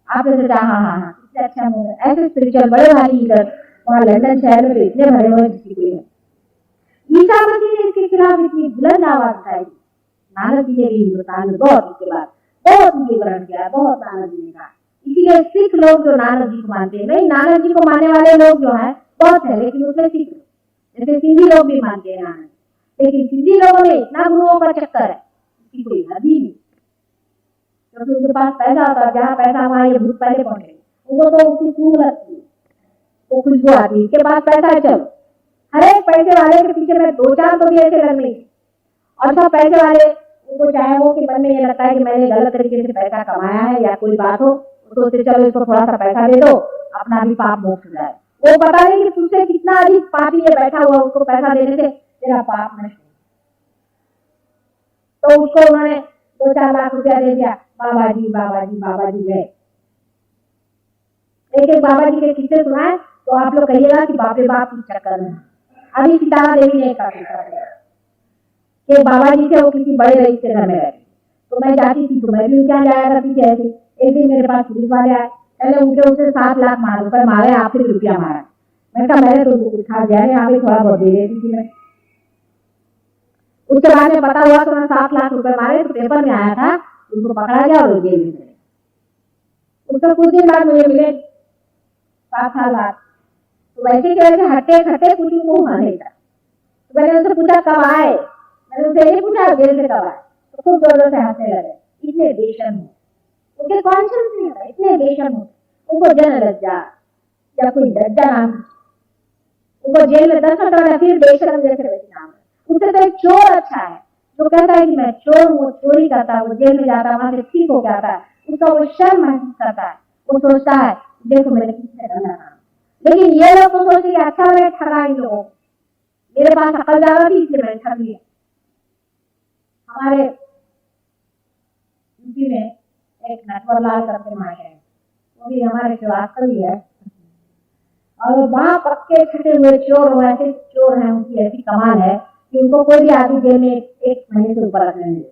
आपने सोचा हाँ हाँ हाँ इससे अच्छा हो। ऐसे स्पिरिचुअल बड़े भारी लीडर वहाँ लंदन शहर में इतने भरे हुए जिसकी कोई है। ईसा मसीह ने इसके खिलाफ इतनी बुलंद आवाज उठाई, नानक जी ने भी हिंदुस्तान में बहुत इसके बाद बहुत विवरण किया, बहुत नानक जी ने कहा। इसीलिए सिख लोग जो नानक जी को मानते हैं, नहीं नानक जी को मानने वाले लोग जो है बहुत है, लेकिन उसमें सिख लोग जैसे सिंधी लोग भी मानते हैं नानक, लेकिन सिंधी लोगों में इतना गुरुओं का चक्कर है इसकी कोई हद ही नहीं, क्योंकि उनके पास पैसा होता है, जहाँ पैसा वहाँ ये भूत पहले पहुंचे, उनको तो उसकी सूंघ लगती है, वो खुशबू आती है, इसके पास पैसा है, चलो हर एक पैसे वाले के पीछे में दो चार तो भी ऐसे लगने, और सब पैसे वाले उनको चाहे वो कि मन में ये लगता है कि मैंने गलत तरीके से पैसा कमाया है या कोई बात हो तो सोचते चलो इसको थोड़ा सा पैसा दे दो, अपना भी पाप मोक्ष हो जाए। वो पता नहीं कि तुझसे कितना अधिक पापी ये बैठा हुआ, उसको पैसा देने से तेरा पाप नष्ट हो, तो उसको उन्होंने 2-4 लाख रुपया दे दिया, बाबा जी बाबा जी बाबा जी गए। एक बाबा जी के किस्से सुनाए तो आप लोग कहिएगा कि बाप रे बाप इस चक्कर में। अभी सितारा देवी ने एक किस्सा दिया कि बाबा जी से वो किसी बड़े रईस के घर में गए, तो मैं जाती थी तो मैं भी क्या जाया करती थी ऐसे। एक दिन मेरे पास पुलिस वाले आए, पहले उनके उसे 7 लाख रुपए मारे, आपसे रुपया मारा। मैं कहा मैंने तो उनको उठा दिया, यहाँ पे थोड़ा बहुत दे देती थी मैं। उसके बाद में पता हुआ तो उन्होंने 7 लाख रुपए मारे, तो पेपर में आया था, उनको पकड़ा गया और जेल में चले। उसके कुछ दिन बाद मुझे मिले 7 लाख, तो वैसे के वैसे हटे खटे कुछ उनको हुआ नहीं था। तो मैंने उनसे पूछा कब आए, मैंने उनसे ये पूछा जेल से कब आए, तो खूब जोरों से हंसने लगे। इतने बेशर्म हो, उनके कॉन्शियस नहीं होता, इतने बेशर्म हो, उनको जन लज्जा या कोई लज्जा नाम, उनको जेल में 10 साल फिर बेशर्म जैसे वैसे नाम। उससे तो एक चोर अच्छा है जो कहता है कि मैं चोर हूँ, चोरी करता, वो जेल में जाता, वहां से ठीक हो जाता है, उसका वो शर्म महसूस करता है, वो सोचता है देखो मैंने किसने गंदा काम। लेकिन ये लोग तो सोचते हैं अच्छा मैं ठगा इन लोगों, मेरे पास अकल ज्यादा थी इसलिए मैंने ठग लिया। हमारे यूपी में एक नटवरलाल करके मार है, वो भी हमारे श्रीवास्तव ही है, और वहां पक्के छुटे हुए चोर ऐसे चोर हैं, उनकी ऐसी कमाल है कि उनको कोई भी आदमी जेल में 1 महीने से ऊपर रखने नहीं।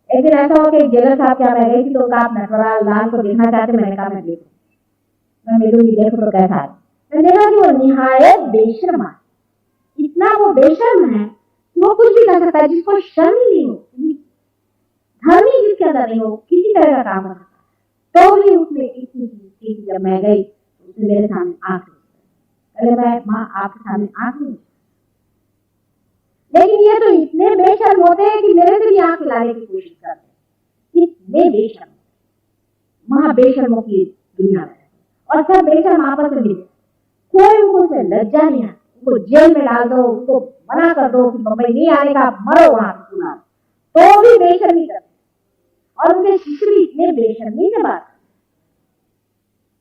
एक दिन ऐसा हो कि जेलर साहब क्या मैं गई थी, तो आप नटवरलाल को देखना चाहते, मैंने कहा मैं देखूं, मैं मिलूंगी, देखो तो कैसा है। मैंने देखा कि वो निहायत बेशर्म है, इतना वो बेशर्म है वो कुछ भी कर सकता है, जिसको शर्म ही नहीं हो, धर्म ही जिसके अंदर नहीं हो, किसी तरह का काम कर सकता है। तो भी उसने इतनी चीज, जब मैं गई तो उसने मेरे सामने आंख, अरे मैं माँ आपके सामने आंख नहीं, लेकिन ये तो इतने बेशर्म होते हैं कि मेरे से भी आंख लाने की कोशिश करते हैं, इतने बेशर्म, महा बेशर्मों की दुनिया में, और सब बेशर्म आपस में मिले, कोई उनको लज्जा नहीं है, उनको जेल में डाल दो, उनको मना कर दो कि मुंबई नहीं आने का, मरो वहां सुना, तो भी बेशर्मी करते। और उनके शिष्य भी इतने बेशर्मी से बात,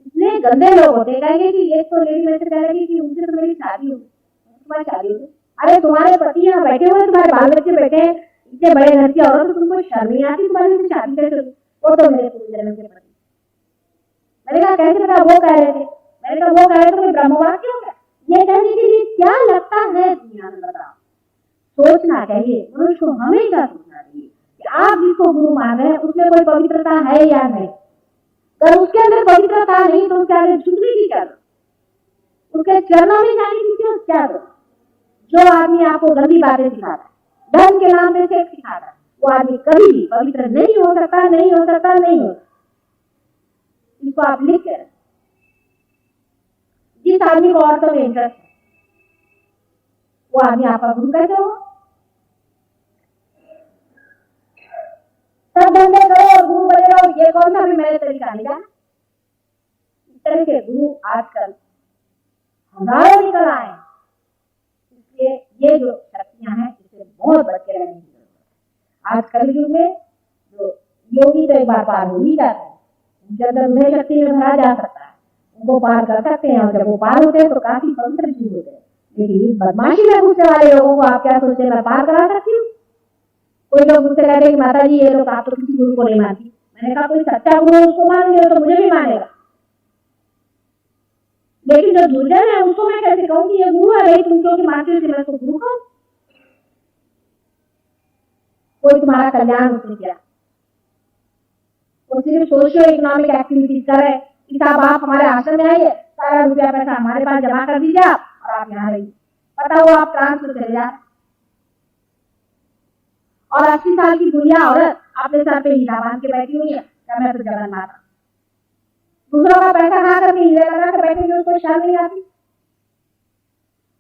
इतने गंदे लोग होते, कहेंगे कि एक तो लेडी वैसे कह रही कि उनसे तो मेरी शादी हो, तुम्हारी शादी हो, अरे तुम्हारे पति यहाँ बैठे हुए, तुम्हारे बाल बच्चे बैठे हैं, इतने बड़े घर की औरत, तो तुमको शर्म नहीं आती, तुम्हारी उनसे शादी कैसे हुई? वो तो मेरे पूर्व जन्म के पति। मैंने कहा कैसे पता? वो कह रहे थे। मैंने कहा वो कह रहे थे ब्रह्मवाद क्यों? ये कहने के लिए क्या लगता है दुनिया में, बताओ। सोचना चाहिए मनुष्य को, हमेशा सोचना चाहिए कि आप जिसको गुरु मान रहे हैं उसमें कोई पवित्रता है या नहीं। अगर उसके अंदर पवित्रता नहीं तो उसके आगे झुकने की क्या दो, उसके चरणों में जाने की क्यों क्या दो। जो आदमी आपको गंदी बातें सिखाता है, धर्म के नाम पे सेक्स सिखाता है, वो आदमी कभी भी पवित्र नहीं हो सकता, नहीं हो सकता, नहीं हो सकता। इसको आप लिख के रखें। जिस आदमी को औरतों में इंटरेस्ट है वो आदमी आपका गुरु कैसे हो? सब धंधे करो और गुरु बने रहो, ये कौन सा भी मैंने तरीका नहीं जाना। इस तरह के गुरु आजकल हजारों निकल आए, इसलिए ये जो शक्तियां हैं इससे बहुत बच के रहने की जरूरत है। आज कलयुग में जो योगी तो एक बार पार हो ही जाते हैं, उनके अंदर उन्हें शक्ति में भरा जा सकता है, उनको पार कर सकते हैं, और जब वो पार होते हैं तो काफी पवित्र जीव होते हैं। लेकिन इस बदमाशी में घुसने वाले लोगों को आप क्या सोचते हैं मैं पार करा सकती हूँ? कोई लोग मुझसे कहते हैं कि माता जी ये लोग आप तो किसी गुरु को नहीं मानती। मैंने कहा कोई सच्चा गुरु है उसको मानेंगे तो मुझे भी मानेगा, लेकिन जो दुर्जन है उसको मैं कैसे कहूँ कि ये गुरु है? भाई तुम क्योंकि मानती हो मैं उसको गुरु कहूँ? कोई तुम्हारा कल्याण उसने किया, वो सिर्फ सोशियो इकोनॉमिक एक्टिविटीज करे कि साहब आप हमारे आश्रम में आइए, सारा रुपया पैसा हमारे पास जमा कर दीजिए आप और आप यहाँ रहिए, पता हुआ आप ट्रांसफर चले जाए। और 80 साल की बुढ़िया औरत अपने सर पे हीरा बांध के बैठी हुई है, क्या मैं तो जगन माता। दूसरों का पैसा खा करके हीरे लगा कर बैठे हुए उसको शर्म नहीं आती?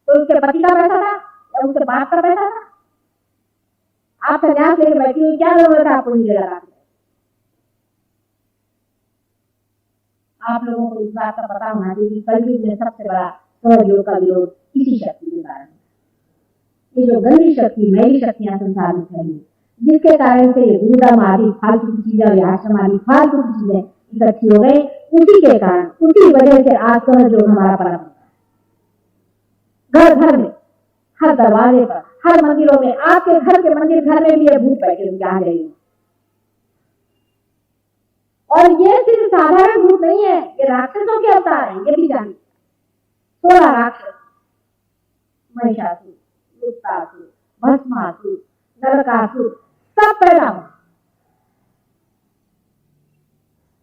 तो उसके पति का पैसा था या उसके बाप का पैसा था? आप संन्यास लेकर बैठी हुई, क्या जरूरत है आपको हीरे लगा के? आप लोगों को इस बात का पता होना चाहिए कि कलयुग में सबसे बड़ा सहयोग का विरोध इसी शक्ति के कारण है। ये जो गंदी शक्ति, मैली शक्तियां संसार में फैली, जिसके कारण से ये गुरुधर्म आदि फालतू की चीजें और आश्रम आदि फालतू की चीजें इकट्ठी हो गई, उसी के कारण, उसी वजह से आज सहयोग हमारा परम घर घर में, हर दरवाजे पर, हर मंदिरों में, आपके घर के मंदिर घर में भी ये भूत बैठे हुए आ गए। और ये सिर्फ साधारण भूत नहीं है, ये राक्षसों के अवतार हैं, ये भी जानिए। 16 राक्षस, महिषासुर, उत्तासुर, भस्मासुर, नरकासुर, सब पैदा हुए।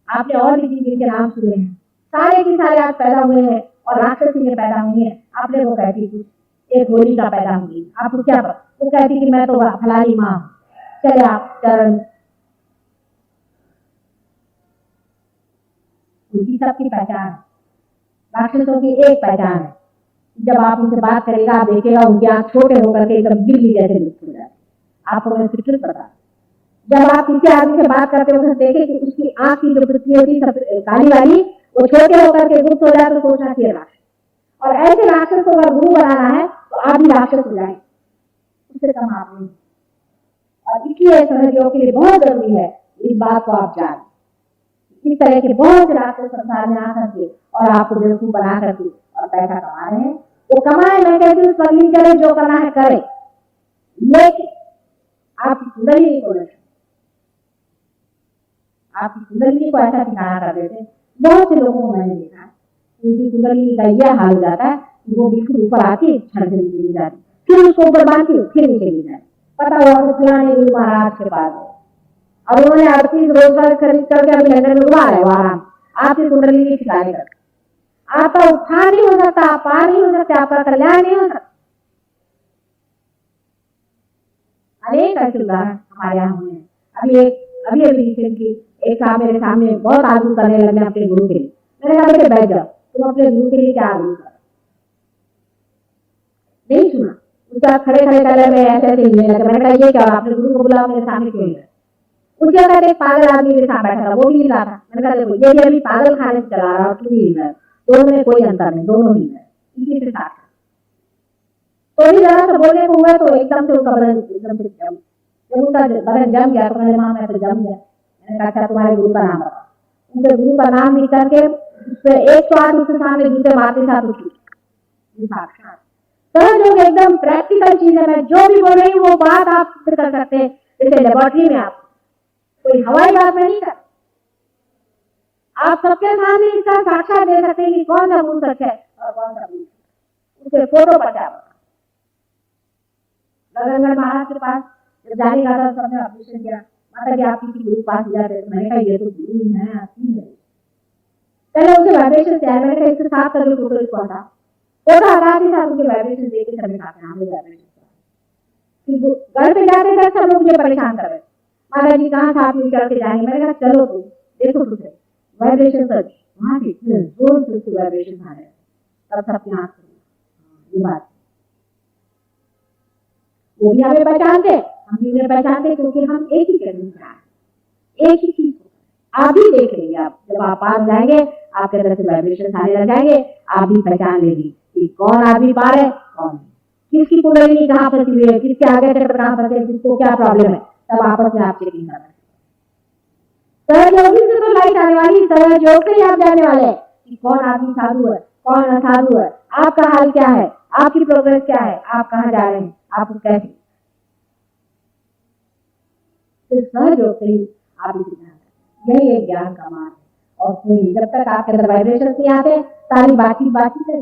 आपने और भी जिनके नाम सुने हैं, सारे के सारे आज पैदा हुए हैं और राक्षसी में पैदा हुई है। आपने वो कहती कुछ, एक होली का पैदा हुई, आपको क्या पता? वो कहती कि मैं तो फलानी माँ, चले आप चरण, उनकी सबकी पहचान, राक्षसों की एक पहचान है, जब आप उनसे बात करेगा आप देखेगा उनके आंख छोटे होकर के एकदम बिल्ली जैसे लुप्त हो जाते। आपको मैं फिक्र पता, जब आप किसी आदमी से बात करते हो देखे कि उसकी आंख की जो पृथ्वी होती है काली वाली, वो छोटे होकर के गुप्त हो जाए तो सोचना चाहिए राक्षस। और ऐसे राक्षस को अगर गुरु बनाना है तो आप भी राक्षस हो जाए, उससे कम आप नहीं। और इसलिए सहयोग के लिए बहुत जरूरी है इस बात को आप जाने। इस तरह के बहुत से राक्षस संसार में आ करके और आपको बेवकूफ बना करके और पैसा कमा रहे हैं, वो कमाए, मैं कहती हूँ स्मगलिंग करे, जो करना है करे, लेकिन आपकी कुंडली को नहीं, आपकी कुंडली को ऐसा ठिकाना कर देते। बहुत से लोगों को मैंने देखा उनकी कुंडली का यह हाल हो जाता है कि वो बिल्कुल ऊपर आती है, क्षण से नीचे गिर जाती, फिर उसको ऊपर बांधती हूँ, फिर नीचे गिर जाती। पता हुआ तो फलाने गुरु महाराज के पास है और उन्होंने 38 रोजगार खरीद करके अभी लंदन में घुमा रहे हो आराम, आपकी कुंडली नहीं ठिकाने कर, आपका उत्थान नहीं हो सकता, आप पार नहीं हो सकते, आपका कल्याण नहीं हो सकता। अनेक ऐसे उदाहरण हमारे यहाँ हुए हैं। अभी रिसेंटली एक साहब मेरे सामने बहुत आदमी करने लगे अपने गुरु के लिए। मैंने कहा बेटे बैठ जाओ, तुम अपने गुरु के लिए क्या आदमी करो? नहीं सुना, उसका खड़े खड़े करे में ऐसे ऐसे हिलने लगे। मैंने कहा ये क्या, आपने गुरु को बुलाओ, मेरे सामने क्यों है? उसके बाद एक पागल आदमी मेरे साथ बैठा था, वो भी हिल रहा था। मैंने कहा देखो ये भी अभी पागल खाने से चला रहा, तू भी हिल रहा है, दोनों में कोई अंतर नहीं, दोनों हिल रहे हैं इसी के साथ। तो भी जरा सा बोलने को हुआ तो एकदम से उसका बदन एकदम से जब उसका बदन जम गया तो मैंने माँ मैं तो जम गया। मैंने कहा अच्छा तुम्हारे गुरु का नाम बताओ। उनके गुरु का नाम लिख करके उससे 108 उसके सामने दूसरे मारते साथ उठी। सहयोग एकदम प्रैक्टिकल चीज है। मैं जो भी बोल रही हूँ वो बात आप सिद्ध कर सकते हैं। जैसे लेबोरेटरी में आप कोई हवाई बात में नहीं कर, आप सबके सामने इसका साक्षात दे सकते हैं कि कौन सा गुरु सच है और कौन सा गुरु, उसके फोटो पचा। गगनगढ़ महाराज के पास जब जाने का था सबने ऑपरेशन किया, माता जी आप किसी गुरु पास जाते हैं, मैंने कहा ये तो गुरु ही है, आपकी है। पहले उनके वाइब्रेशन से मैंने कहा इसके साथ का जो फोटो इसको हटा, फोटो हटा के साथ उनके वाइब्रेशन देखे सबने कहा हमें वाइब्रेशन। घर पे जाते थे सब लोग मुझे परेशान कर रहे, माता जी कहाँ साथ में चल के जाएंगे। मैंने कहा चलो तुम देखो तुझे वाइब्रेशन सच वहां से जोर से उसके वाइब्रेशन आ रहे हैं, तब सबकी आंख ये बात वो भी हमें पहचानते, हम भी उन्हें पहचानते, क्योंकि हम एक ही करने जा रहे हैं, एक ही चीज को। आप भी देख लेंगे, आप जब आप पार जाएंगे आपके अंदर से वाइब्रेशन आने लग जाएंगे, आप भी पहचान लेंगे कि कौन आदमी पार है कौन, किसकी कुंडली कहाँ फंसी हुई है, किसके आगे चक्र कहाँ फंसे है, किसको क्या प्रॉब्लम है, तब आपस में आप चेकिंग कर रहे हैं। सहयोगी से तो लाइट आने वाली, सहयोग से ही आप जाने वाले हैं कि कौन आदमी साधु है कौन असाधु है, आपका हाल क्या है, आपकी प्रोग्रेस क्या है, आप कहाँ जा रहे हैं, आपको कैसे, तो सहज होते ही आप इसे ध्यान रखें। यही एक ज्ञान का मार्ग है। और कोई जब तक आपके अंदर वाइब्रेशन नहीं आते, सारी बातचीत है।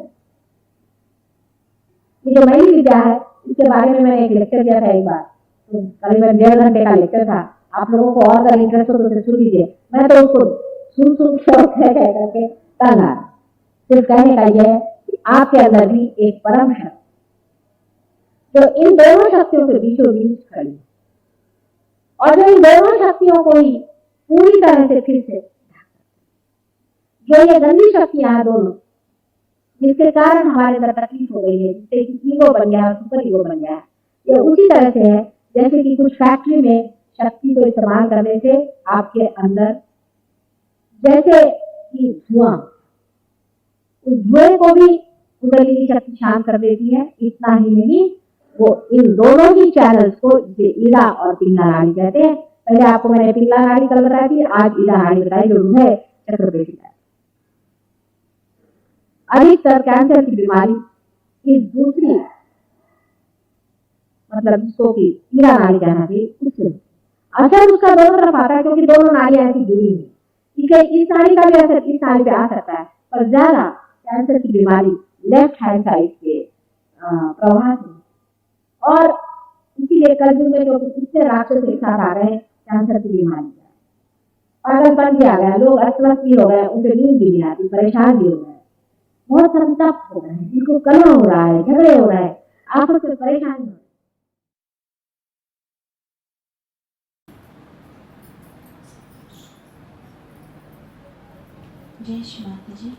ये जो नई विद्या है, इसके बारे में मैंने एक लेक्चर दिया था एक बार, तो करीबन 1.5 घंटे का लेक्चर था। आप लोगों को और अगर इंटरेस्ट हो तो सुन लीजिए। मैं तो उसको सुन करके तंग आ। सिर्फ कहने का यह है कि आपके अंदर भी एक परम शक्ति, तो इन दोनों शक्तियों के बीचों बीच खड़ी, और जो इन दोनों शक्तियों को ही पूरी तरह से फिर से, जो ये गंदी शक्तियां हैं दोनों, जिसके कारण हमारे अंदर तकलीफ हो गई है, जिससे कि ईगो बन गया, सुपर ईगो बन गया, ये उसी तरह से है जैसे कि कुछ फैक्ट्री में शक्ति को इस्तेमाल करने से आपके अंदर जैसे कि धुआं, उस धुएं को भी कुंडलिनी शक्ति शांत कर देती है। इतना ही नहीं, वो इन दोनों ही चैनल्स को ईला और पिंगला नाड़ी कहते हैं। पहले आपको मैंने पिंगला नाड़ी कल बताई थी, आज ईला नाड़ी बताई, जो है चक्रपेटी है। अधिकतर कैंसर की बीमारी इस दूसरी, मतलब जिसको कि ईला नाड़ी कहना चाहिए, उससे असर उसका दोनों तरफ आता है, क्योंकि दोनों नाड़ियां ऐसी जुड़ी हैं। ठीक है, इस नाड़ी का भी असर इस नाड़ी पे आ सकता है, पर ज्यादा कैंसर की बीमारी लेफ्ट हैंड साइड के प्रवाह से, और इसीलिए कलयुग में जो इससे राक्षस एक साथ आ गए, कैंसर की बीमारी, पागलपन भी आ गया, लोग अस्वस्थ भी हो गए, उनसे नींद भी नहीं आती, परेशान भी हो गए, बहुत संतप्त हो गए, जिनको कलह हो रहा है, झगड़े हो रहे हैं, आपस में परेशानी हो रही है। जय श्री माता जी।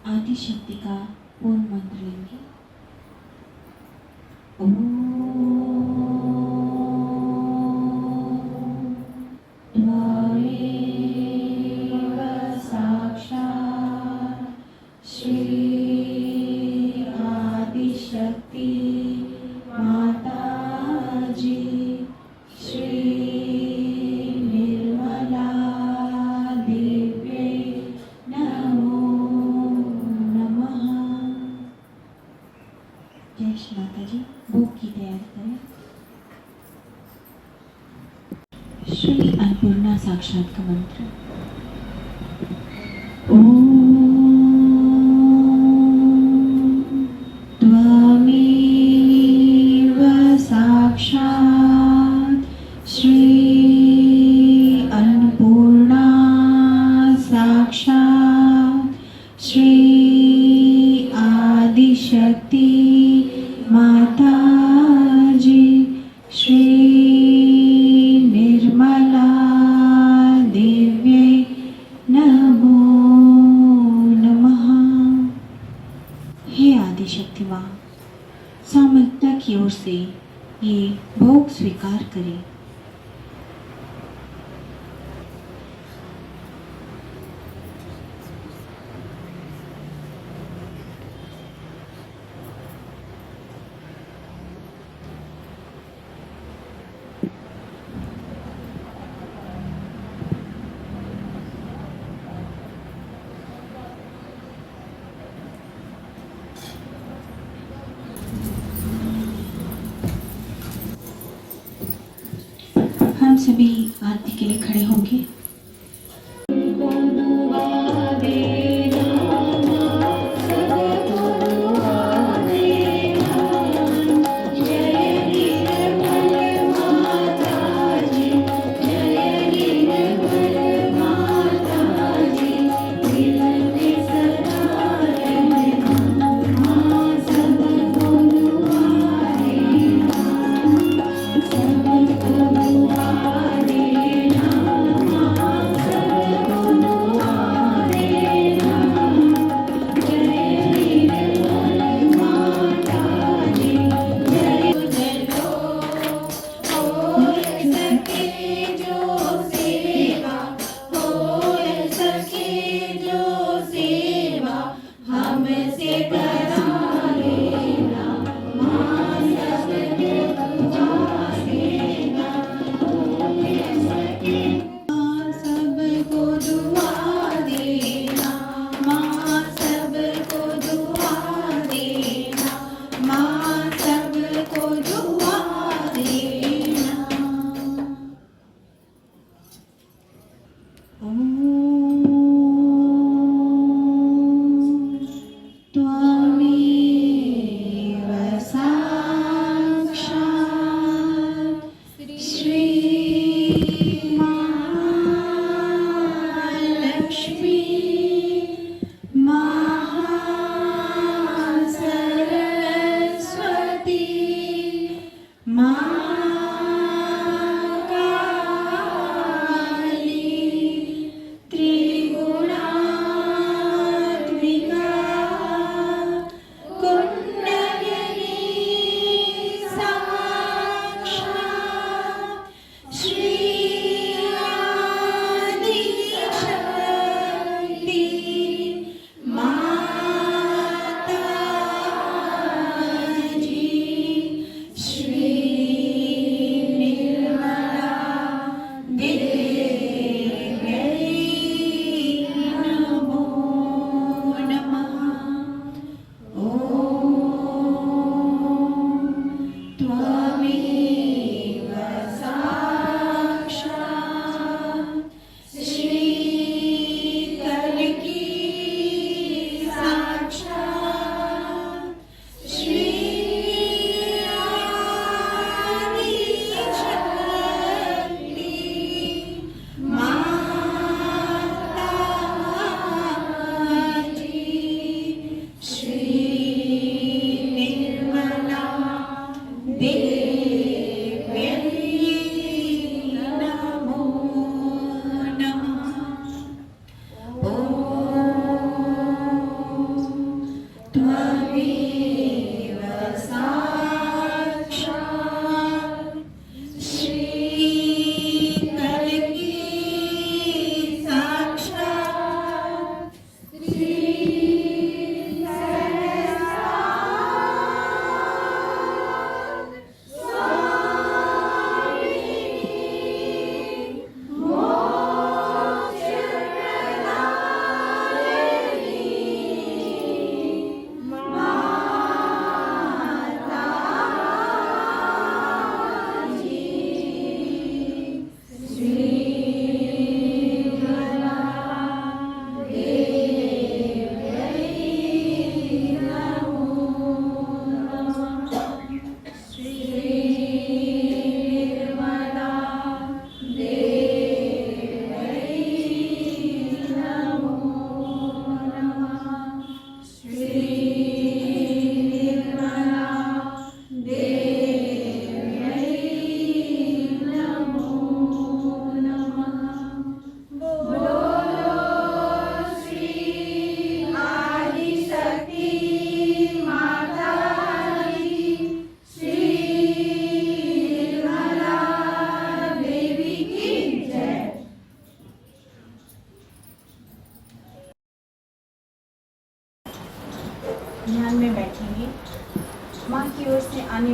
आदि शक्ति का पूर्ण मंत्र लेंगे। साक्षात् श्री आदि शक्ति माता जी, श्री निर्मला देव्यै नमो नमः। जय श्री माता जी। भोग की तैयारी करें। श्री अन्नपूर्णा साक्षात का मंत्र। ओम त्वमेव साक्षात् श्री अन्नपूर्णा साक्षात् श्री आदिशक्ति माता जी, श्री निर्मला देव्यै नमो नमः। हे आदिशक्ति माँ, सामर्थ्य की ओर से ये भोग स्वीकार करें। हम सभी आरती के लिए खड़े होंगे।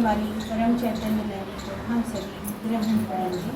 हमारी परम चैतन्य लहरी को हम सभी ग्रहण करेंगे।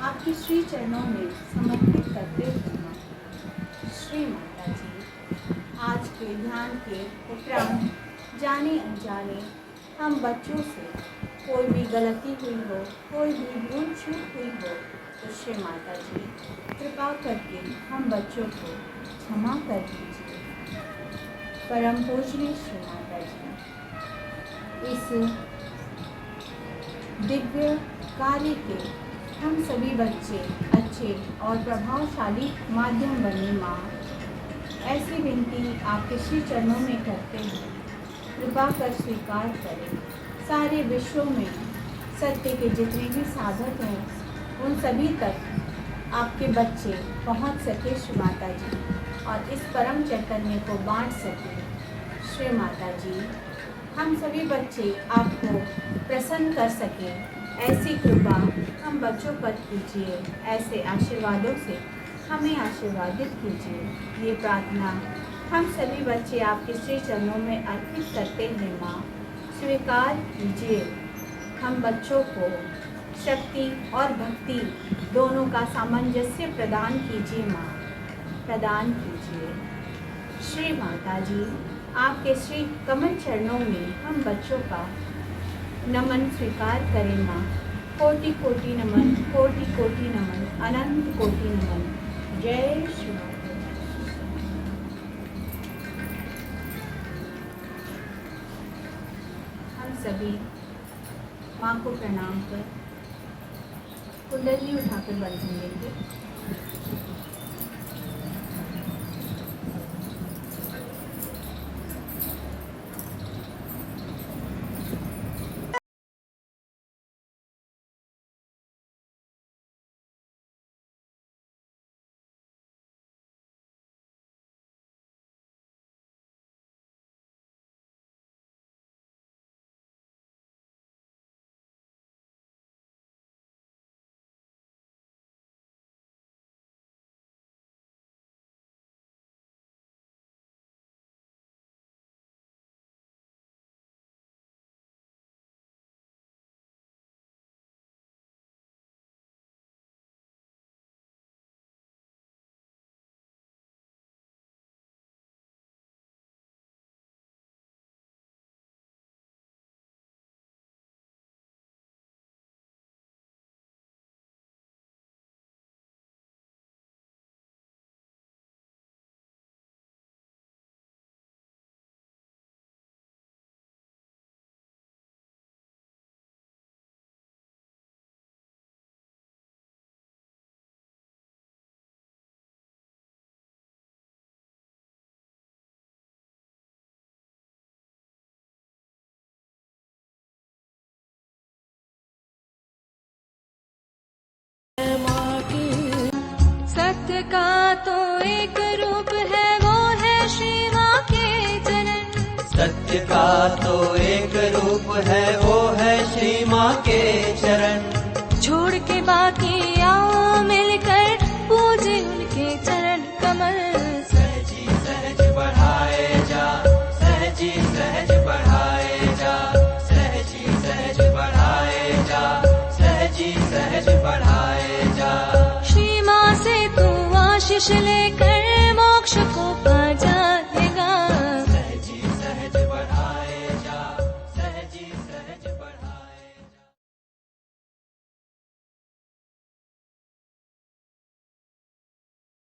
आपके श्री चरणों में समर्पित करते हुए श्री माता जी, आज के ध्यान के उपरांत जाने अनजाने हम बच्चों से कोई भी गलती हुई हो, कोई भी भूल चूक हुई हो, तो श्री माता जी कृपा करके हम बच्चों को क्षमा कर दीजिए। परम पूजनीय श्री माता जी, इस दिव्य कार्य के हम सभी बच्चे अच्छे और प्रभावशाली माध्यम बने। माँ, ऐसी विनती आपके श्री चरणों में करते हैं, कृपा कर स्वीकार करें। सारे विश्व में सत्य के जितने भी साधक हैं, उन सभी तक आपके बच्चे पहुँच सके श्री माता जी, और इस परम चैतन्य को बांट सके श्री माता जी। हम सभी बच्चे आपको प्रसन्न कर सकें, ऐसी कृपा हम बच्चों पर कीजिए। ऐसे आशीर्वादों से हमें आशीर्वादित कीजिए। ये प्रार्थना हम सभी बच्चे आपके श्री चरणों में अर्पित करते हैं। माँ, स्वीकार कीजिए। हम बच्चों को शक्ति और भक्ति दोनों का सामंजस्य प्रदान कीजिए। माँ, प्रदान कीजिए। श्री माता जी, आपके श्री कमल चरणों में हम बच्चों का नमन स्वीकार करें। माँ, कोटि कोटि नमन, कोटि कोटि नमन, अनंत कोटि नमन। जय श्री माता। हम सभी माँ को प्रणाम कर कुंडली उठाकर बंधन लेंगे। सत्य का तो एक रूप है, वो है श्री माँ के चरण। सत्य का तो एक रूप है, वो है श्री माँ के चरण। छोड़ के बाकी आओ मिलकर पूजे उनके चरण कमल। सहजी सहज बढ़ाए जा, सहजी सहज बढ़ाए जा, सहजी सहज बढ़ाए जा, सहजी सहज बढ़ाए जा। श्री माँ से तू आशीष लेकर